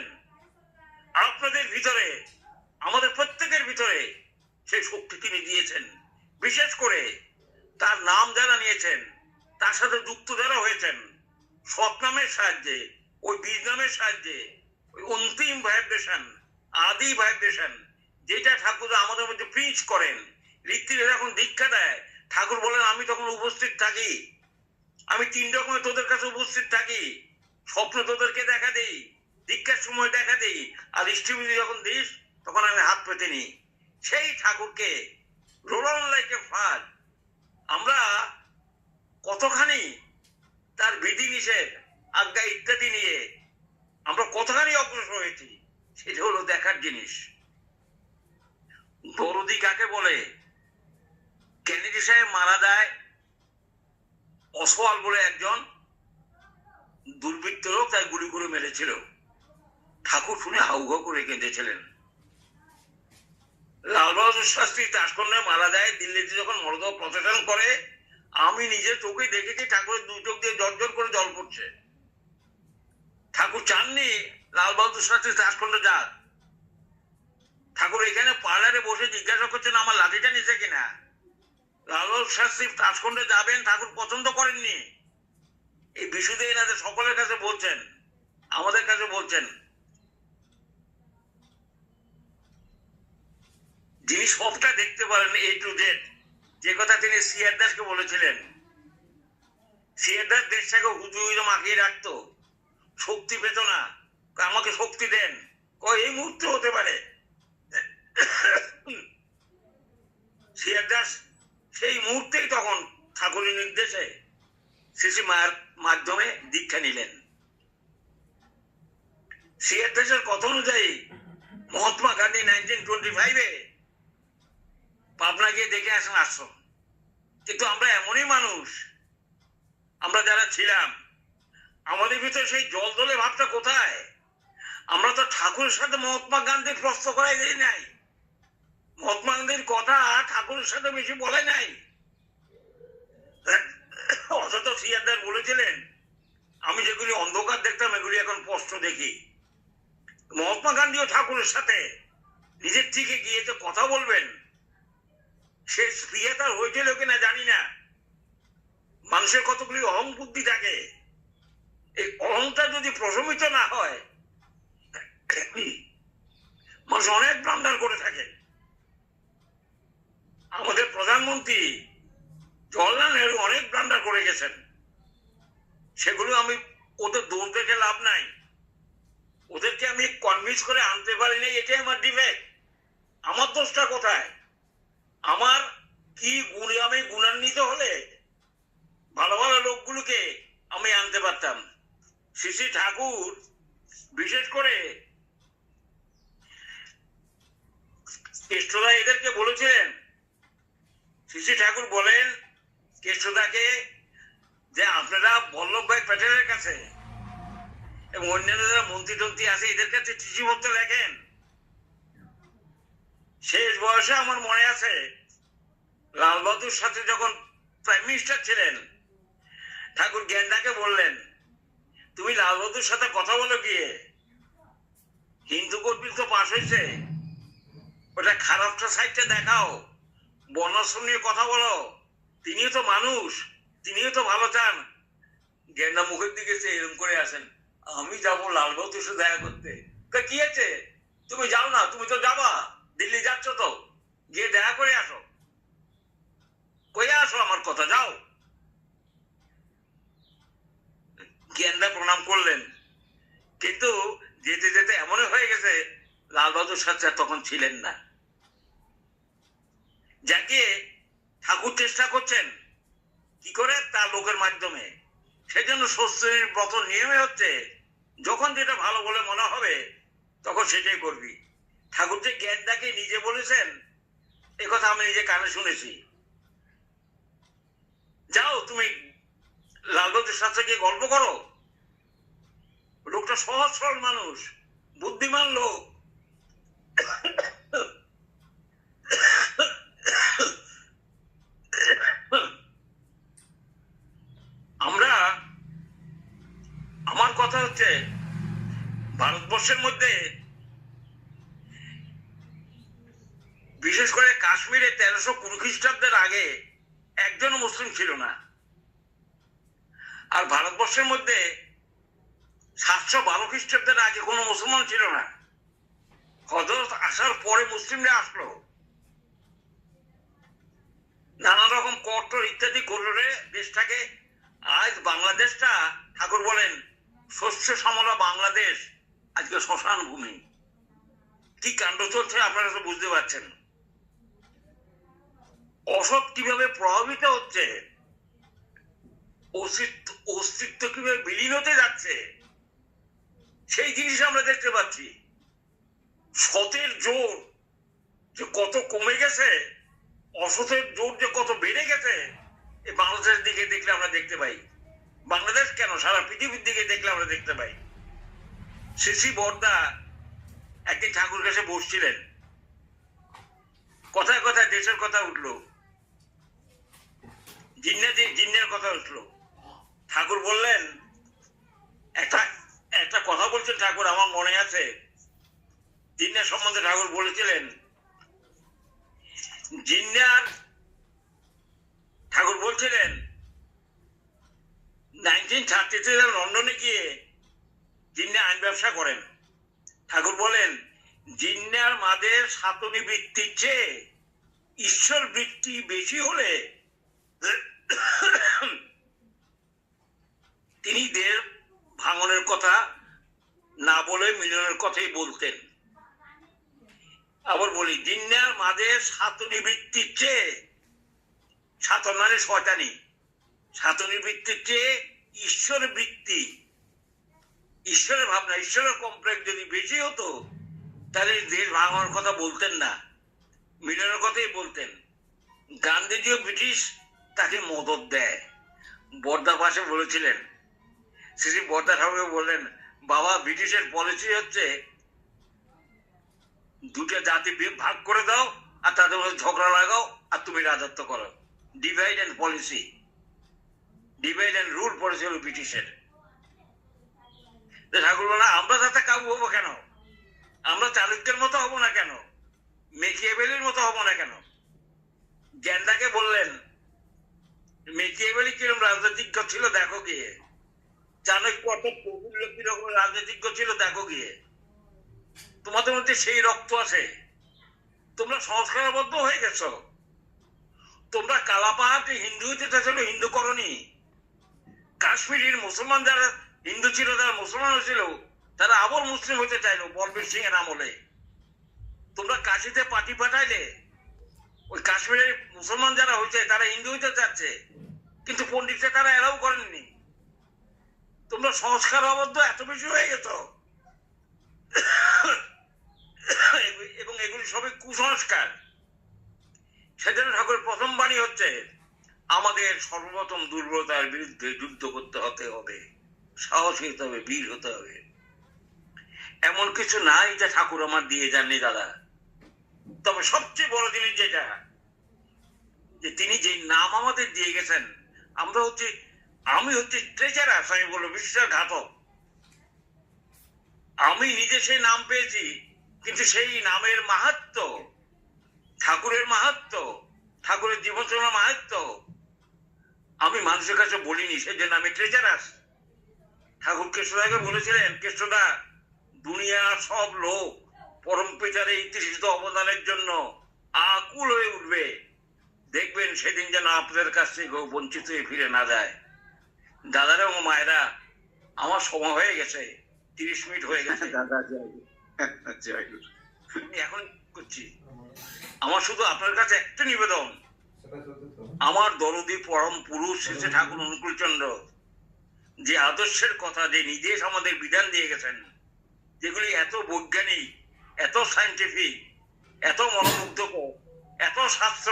আপনাদের ভিতরে, আমাদের প্রত্যেকের ভিতরে সেই শক্তি তিনি দিয়েছেন। বিশেষ করে তার নাম যারা নিয়েছেন, তার সাথে যুক্ত যারা হয়েছেন, সৎ নামের সাহায্যে, ওই বীজ নামের সাহায্যে, ওই অন্তিম ভাইব্রেশন, আদি ভাইব্রেশন, যেটা ঠাকুর আমাদের মধ্যে প্রিচ করেন, ঋত্বিকে যখন দীক্ষা দেয়, ঠাকুর বলেন আমি তখন উপস্থিত থাকি, আমি 3 রকমে তোদের কাছে উপস্থিত থাকি, স্বপ্ন তোদেরকে দেখা দেই, দীক্ষার সময় দেখা দেই, আর দৃষ্টিবিধি যখন দিস তখন আমি হাত পেতে নিই। সেই ঠাকুরকে roll on like a fire আমরা কতখানি তার বিধি নিষেধ আজ্ঞা ইত্যাদি নিয়ে আমরা কতখানি অগ্রসর হয়েছি, সেটা হলো দেখার জিনিস। দরদি কাকে বলে? কেনেডি সাহেব মারা যায়, অসওয়াল বলে একজন দুর্বৃত্ত লোক তাই গুলি করে মেরেছিল। ঠাকুর শুনে হাউঘা করে কেঁদেছিলেন। লাল বাহাদুর শাস্ত্রী তাসকন্যায় মারা যায়, দিল্লিতে যখন মরদেহ প্রসেশন করে, আমি নিজে চোখে দেখেছি ঠাকুরের 2 চোখ দিয়ে জর্জর করে জল পড়ছে। ঠাকুর চাননি লাল বাহাদুর শাস্ত্রী তাসকন্যা যাক। ঠাকুর এখানে পার্লারে বসে জিজ্ঞাসা করছেন আমার লাঠিটা নিচে কিনা। লাল বাহাদুর শাস্ত্রী তাসকন্যা যাবেন, ঠাকুর পছন্দ করেননি। এই বিশুদ্ধ এনাদের সকলের কাছে বলছেন, আমাদের কাছে বলছেন, যিনি সবটা দেখতে পারেন এ টু জেড, যে কথা তিনি সিআর দাসকে বলেছিলেন। সিআর দাস দেশটাকে হুজুরে মাখিয়ে রাখতো, শক্তি পেত না, আমাকে শক্তি দেন, এই মুহূর্তে হতে পারে। সিআর দাস সেই মুহূর্তেই তখন ঠাকুরের নির্দেশে শ্রী মায়ের মাধ্যমে দীক্ষা নিলেন। সিআর দাসের কথা অনুযায়ী মহাত্মা গান্ধী 1925-এ পাবনা গিয়ে দেখে আসেন আশ্রম। কিন্তু আমরা এমনই মানুষ, আমরা যারা ছিলাম, আমাদের ভিতরে সেই জল দলে ভাবটা কোথায়? আমরা তো ঠাকুরের সাথে মহাত্মা গান্ধীর প্রশ্ন করাই দিই নাই, মহাত্মা গান্ধীর কথা ঠাকুরের সাথে বেশি বলে নাই। অথচ সিয়ারদার বলেছিলেন আমি যেগুলি অন্ধকার দেখতাম এগুলি এখন স্পষ্ট দেখি। মহাত্মা গান্ধীও ঠাকুরের সাথে নিজের থেকে গিয়ে তো কথা বলবেন, সে স্প্রিয়া তার হয়েছিল কিনা জানি না। মানুষের কতগুলি অহং বুদ্ধি থাকে, এই অহংটা যদি প্রশমিত না হয়, মানুষ অনেক ব্লান্ডার করে থাকে। আমাদের প্রধানমন্ত্রী জওয়াহরলাল নেহরু অনেক ব্লান্ডার করে গেছেন, সেগুলো আমি ওদের দোষ দেখে লাভ নাই, ওদেরকে আমি কনভিন্স করে আনতে পারিনি, এটাই আমার ডিফেক্ট। আমার দোষটা কোথায়? আমার কি গুণে আমি গুণান্বিত হলে ভালো ভালো লোকগুলোকে আমি আনতে পারতাম। শ্রী ঠাকুর বিশেষ করে কেষ্টদা এদেরকে বলেছিলেন, শ্রী ঠাকুর বলেন কেষ্টদাকে যে আপনারা বল্লভ ভাই প্যাটেলের কাছে এবং অন্যান্য যারা মন্ত্রী টন্ত্রী আছে এদের কাছে চিঠিপত্র লেখেন। শেষ বয়সে আমার মনে আছে লাল বাহাদুর সাথে যখন প্রাইম মিনিস্টার ছিলেন, ঠাকুর গেন্ডাকে বললেন তুমি লাল বাহাদুর সাথে কথা বলো গিয়ে, হিন্দু কোড বিল তো পাশ হয়েছে, ওটা খারাপটা সাইডটা দেখাও, বর্ণাশ্রম নিয়ে কথা বলো, তিনিও তো মানুষ, তিনিও তো ভালো চান। গেন্ডা মুখের দিকে এরকম করে আসেন, আমি যাবো লাল বাহাদুর সাথে দেখা করতে। কি আছে, তুমি যাও না, তুমি তো যাবা, দিল্লি যাচ্ছ তো, গিয়ে দেখা করে আসো, কইয়া আসো আমার কথা, যাও। গেন্ডা প্রণাম করলেন, কিন্তু যেতে যেতে এমনই হয়ে গেছে লাল বাহাদুর শাস্ত্রী তখন ছিলেন না, যাকে ঠাকুর চেষ্টা করছেন কি করে, তার লোকের মাধ্যমে। সেজন্য ষষ্ঠীর ব্রত নিয়মে হচ্ছে যখন যেটা ভালো বলে মনে হবে তখন সেটাই করবি। ঠাকুর যে জ্ঞানটাকে নিজে বলেছেন এ কথা আমি নিজে কানে শুনেছি। যাও তুমি লালবাহাদুর শাস্ত্রী গিয়ে গল্প করো, লোকটা সহজ সরল মানুষ, বুদ্ধিমান লোক। আমরা, আমার কথা হচ্ছে ভারতবর্ষের মধ্যে বিশেষ করে কাশ্মীরে 1320 খ্রিস্টাব্দের আগে একজন মুসলিম ছিল না। আর ভারতবর্ষের মধ্যে 712 খ্রিস্টাব্দের আগে কোনো মুসলমান ছিল না। হযরত আসার পরে মুসলিমরা আসলো, নানা রকম কট্টর ইত্যাদি করে দেশটাকে, আজ বাংলাদেশটা ঠাকুর বলেন শস্য শ্যামলা বাংলাদেশ আজকে শ্মশান ভূমি। কি কাণ্ড চলছে আপনারা তো বুঝতে পারছেন। অসৎ কিভাবে প্রভাবিত হচ্ছে, অস্তিত্ব কিভাবে বিলীন হতে যাচ্ছে সেই জিনিস আমরা দেখতে পাচ্ছি। সতের জোর যে কত কমে গেছে, অসতের জোর যে কত বেড়ে গেছে, এই বাংলাদেশের দিকে দেখলে আমরা দেখতে পাই। বাংলাদেশ কেন, সারা পৃথিবীর দিকে দেখলে আমরা দেখতে পাই। শ্রী বর্দা একদিন ঠাকুর কাছে বসছিলেন, কথায় কথায় দেশের কথা উঠলো, জিন্নের কথা উঠলো। ঠাকুর বললেন, একটা কথা বলছেন ঠাকুর, আমার মনে আছে। জিন্নের সম্বন্ধে ঠাকুর বলেছিলেন, জিন্নার ঠাকুর বলছিলেন 1930 লন্ডনে গিয়ে জিন্না আইন ব্যবসা করেন। ঠাকুর বলেন, জিন্নার মাদের সাতনী বৃত্তির চেয়ে ঈশ্বর বৃত্তি বেশি হলে তিনি দের ভাঙনের কথা না বলে মিলনের কথাই বলতেন। আবার বলি, জিন্নার মাদের সাতনী বৃত্তির চেয়ে, সাতন মানে শয়তানি, সাতনী বৃত্তির চেয়ে ঈশ্বর বৃত্তি, ঈশ্বরের ভাবনা, ঈশ্বরের কমপ্লেক্স যদি বেশি হতো তাহলে দেশ ভাঙানোর কথা বলতেন না, মিলনের কথাই বলতেন। গান্ধীজিও ব্রিটিশ তাকে মদত দেয়। বর্দা পাশে বলেছিলেন, শ্রী বর্দা ঠাকুরকে বললেন, বাবা ব্রিটিশের পলিসি হচ্ছে দুটো জাতি ভাগ করে দাও আর তাদের মধ্যে ঝগড়া লাগাও আর তুমি রাজত্ব করো। Divide and policy, divide and rule policy হলো ব্রিটিশের। ঠাকুর বলে, আমরা তাতে কাবু হবো কেন? আমরা চালুক্যের মতো হবো না কেন? মেকিয়াভেলির মতো হবো না কেন? জ্ঞানদাকে বললেন, মেকিয়াভেলি কিরকম রাজনীতিজ্ঞ ছিল দেখো গিয়ে, চাণক্য অর্থাৎ প্রফুল্ল কিরকম রাজনীতিজ্ঞ ছিল দেখো গিয়ে। তোমাদের মধ্যে সেই রক্ত আছে, তোমরা সংস্কারবদ্ধ হয়ে গেছো। তোমরা কালাপাহাড়ে হিন্দু হইতে চাইছিল, হিন্দু করনি। কাশ্মীরের মুসলমান যারা হিন্দু ছিল, যারা মুসলমান হয়েছিল, তারা আবার মুসলিম হইতে চাইলো বলবীর সিং এর আমলে। তোমরা কাশিতে পার্টি পাঠাইলে, ওই কাশ্মীরের মুসলমান যারা হয়েছে তারা হিন্দু হইতে চাচ্ছে, কিন্তু পন্ডিতরা তারা এলাও করেননি। তোমরা সংস্কার অবদ্ধ এত বেশি হয়ে গেছ, এবং এগুলি সবই কুসংস্কার। সেজন্য ঠাকুরের প্রথম বাণী হচ্ছে, আমাদের সর্বপ্রথম দুর্বলতার বিরুদ্ধে যুদ্ধ করতে হবে, সাহসী হতে হবে, বীর হতে হবে। এমন কিছু নাই যা ঠাকুর আমার দিয়ে যাননি দাদা। তবে সবচেয়ে বড় জিনিস যেটা, যে তিনি যে নাম আমাদের দিয়ে গেছেন, আমরা হচ্ছে, আমি হচ্ছে ট্রেজারাস, আমি বলবো বিশ্বাসঘাতক। আমি নিজে সেই নাম পেয়েছি, কিন্তু সেই নামের মাহাত্ম্য, ঠাকুরের মাহাত্ম্য, ঠাকুরের জীবনচর্যার মাহাত্ম্য আমি মানুষের কাছে বলিনি, সেজন্য আমি ট্রেজারাস। ঠাকুর কৃষ্ণদাকে বলেছিলেন, কৃষ্ণদা, দুনিয়ার সব লোক পরম পিতার এই তৃষিত অবদানের জন্য আকুল হয়ে উঠবে, দেখবেন সেদিন যেন আপনাদের কাছ থেকে বঞ্চিত হয়ে ফিরে না যায়। দাদারা ও মায়েরা, আমার সময় হয়ে গেছে, 30 মিনিট হয়ে গেছে। দাদা এখন করছি, আমার শুধু আপনার কাছে একটা নিবেদন, আমার দরদি পরম পুরুষ শেষে ঠাকুর অনুকূলচন্দ্র যে আদর্শের কথা, যে নির্দেশ আমাদের বিধান দিয়ে গেছেন, যেগুলি এত বৈজ্ঞানিক, এত সায়েন্টিফিক, এত মনোমুগ্ধকর, এত শাস্ত্র,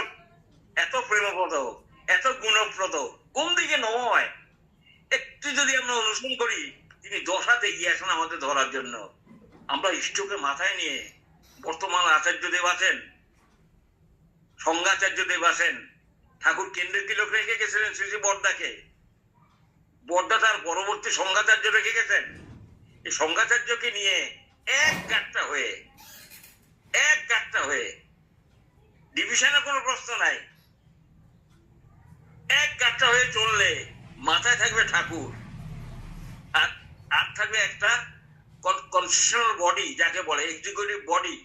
এত প্রেমপ্রদ, এত গুণপ্রদ, কোন দিকে নয় একটু যদি আমরা অনুসরণ করি, তিনি দশাতে গিয়ে আসেন আমাদের ধরার জন্য। আমরা ইষ্টকে মাথায় নিয়ে বর্তমান আচার্য দেব আছেন, সংঘাচার্য দেব আছেন, ঠাকুর কেন্দ্রের তিলক রেখে গেছিলেন শ্রী শ্রী বর্দাকে, বর্দা তার পরবর্তী সংঘাচার্য রেখে গেছেন। এই সংঘাচার্যকে নিয়ে এক গাঁটটা হয়ে ডিভিশনের কোনো প্রশ্ন নাই, এক গাঁটটা হয়ে চললে মাথায় থাকবে ঠাকুর, আর থাকবে একটা কনস্টিটিউশনাল বডি, যাকে বলে এক্সিকিউটিভ বডি,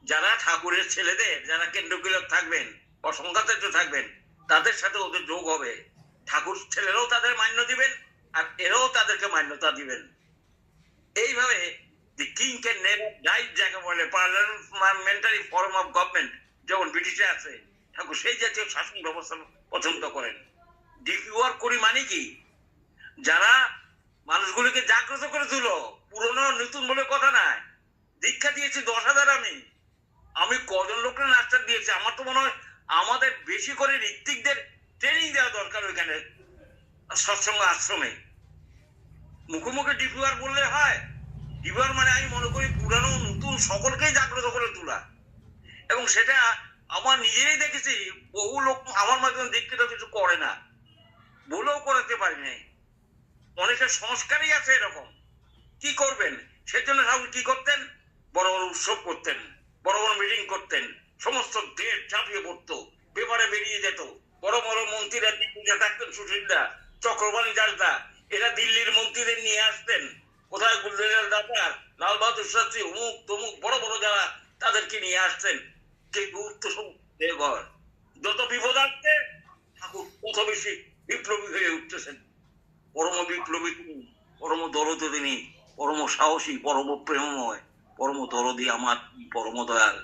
যারা ঠাকুরের ছেলেদের, যারা কেন্দ্রগুলোর থাকবেন বা সংঘাতার্য থাকবেন, তাদের সাথে ওদের যোগ হবে। ঠাকুর ছেলেরাও তাদের মান্য দিবেন, আর এরাও তাদেরকে মান্যতা দিবেন। এইভাবে the king can never die, যাকে বলে পার্লামেন্টারি ফর্ম অফ গভর্নমেন্ট, যেমন ব্রিটিশে আছে, ঠাকুর সেই জাতীয় শাসন ব্যবস্থা পছন্দ করেন। ডিপিওয়ার করি মানে কি, যারা মানুষগুলিকে জাগ্রত করে তুল, পুরনো নতুন বলে কথা নাই। দীক্ষা দিয়েছি 10,000, আমি কজন লোকের নাস্তা দিয়েছি। আমার তো মনে হয় আমাদের বেশি করে ঋত্বিকদের ট্রেনিং দেওয়া দরকার ওইখানে সৎসঙ্গ আশ্রমে। মুখে মুখে ডিপিওয়ার বললে হয়? ডিপিওয়ার মানে আমি মনে করি পুরানো নতুন সকলকেই জাগ্রত করে তোলা। এবং সেটা আমার নিজেরই দেখেছি, বহু লোক আমার মাধ্যমে দীক্ষিত কিছু করে না, বলেও করাতে পারি নাই। অনেকের সংস্কারই আছে এরকম। কি করবেন? সেজন্য ঠাকুর কি করতেন? বড় বড় উৎসব করতেন, বড় বড় মিটিং করতেন, সমস্ত ডেট চাপিয়ে পড়তো, পেপারে বেরিয়ে যেত। বড় বড় মন্ত্রীরা দিল্লিতে থাকতেন, সুশীলদা, চক্রবাণী দাসদা, এরা দিল্লির মন্ত্রীদের নিয়ে আসতেন। কোথায় গুলজার দাদা, লাল বাহাদুর শাস্ত্রী, অমুক তমুক বড় বড় যারা, তাদেরকে নিয়ে আসতেন। কে গুরুত্ব সব ঘর, যত বিপদ আসছে ঠাকুর তত বেশি বিপ্লবী হয়ে উঠতেছেন। পরম বিপ্লবী তিনি, পরম দরদী তিনি, পরম সাহসী, পরম প্রেমময়, পরম দরদী আমার পরম দয়াল।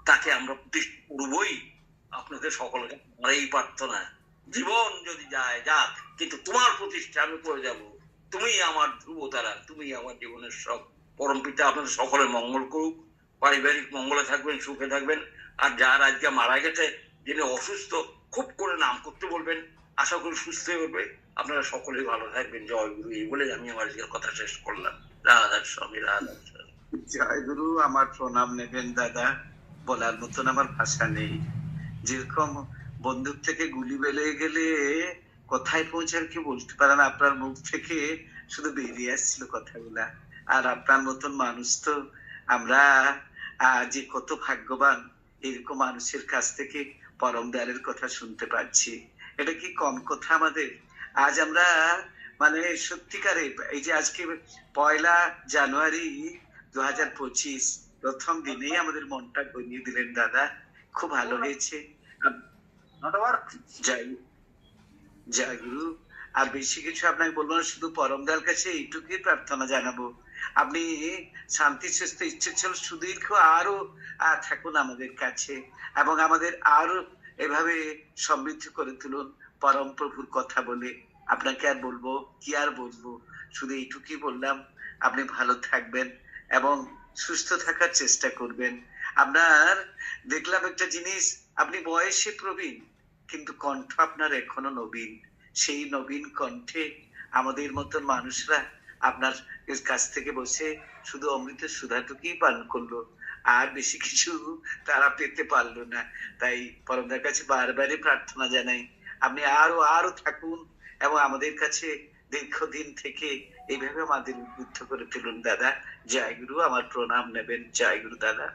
তাকে আমরা প্রতিষ্ঠা করবই। আপনাদের সকলকে আমার এই প্রার্থনা, জীবন যদি যায় যাক, কিন্তু তোমার প্রতিষ্ঠা আমি করে যাব। তুমি আমার ধ্রুবতারা, তুমি আমার জীবনের সব। পরম পিতা আপনাদের সকলের মঙ্গল করুক, পারিবারিক মঙ্গলে থাকবেন, সুখে থাকবেন। আর যার আজকে মারা গেছে, যিনি অসুস্থ, খুব করে নাম করতে বলবেন, আশা করি সুস্থ হয়ে উঠবে। আপনারা সকলেই ভালো থাকবেন। জয় গুরু, এই বলে আমি আমার আজকের কথা শেষ করলাম। রাধা স্বামী, রাধা স্বামী। জয় গুরু, আমার প্রণাম নেবেন দাদা। বলার মতন আমার ভাষা নেই। যেরকম বন্দুক থেকে গুলি বেরিয়ে গেলে কোথায় পৌঁছার কি বলতে পারেন, আপনার মুখ থেকে শুধু বেরিয়ে আসছিল কথাগুলা। আর আপনার মতন মানুষ তো আমরা যে কত ভাগ্যবান, এরকম মানুষের কাছ থেকে পরম দয়ালের কথা শুনতে পাচ্ছি। এটা কি কম কথা আমাদের? আজ আমরা মানে সত্যিকারে এই যে আজকে 1 জানুয়ারি 2025, প্রথম দিনেই আমাদের মনটা গনিয়ে দিলেন দাদা। খুব ভালো হয়েছে। জয় গুরু। আর বেশি কিছু আপনাকে বলবো না, শুধু পরম দয়াল কাছে এইটুকুই প্রার্থনা জানাবো, আপনি শান্তি সুস্থ ইচ্ছে ছিল সুদীর্ঘ আরো থাকুন আমাদের কাছে, এবং আমাদের আরো এভাবে সমৃদ্ধ করে তুলুন পরম প্রভুর কথা বলে। আপনাকে আর বলবো কি, আর বলবো, শুধু এইটুকুই বললাম। আপনি ভালো থাকবেন এবং সুস্থ থাকার চেষ্টা করবেন। আপনার দেখলাম একটা জিনিস, আপনি বয়সে প্রবীণ, কিন্তু কণ্ঠ আপনার এখনো নবীন। সেই নবীন কণ্ঠে আমাদের মতন মানুষরা আপনার কাছ থেকে বসে শুধু অমৃতের সুধাটুকুই পান করলো, আর বেশি কিছু তারা পেতে পারলো না। তাই পরমদার কাছে বারবারই প্রার্থনা জানাই, আপনি আরো থাকুন এবং আমাদের কাছে দীর্ঘদিন থেকে এইভাবে আমাদের উদ্বুদ্ধ করে তুলুন দাদা। জয় গুরু, আমার প্রণাম নেবেন। জয় গুরু দাদা।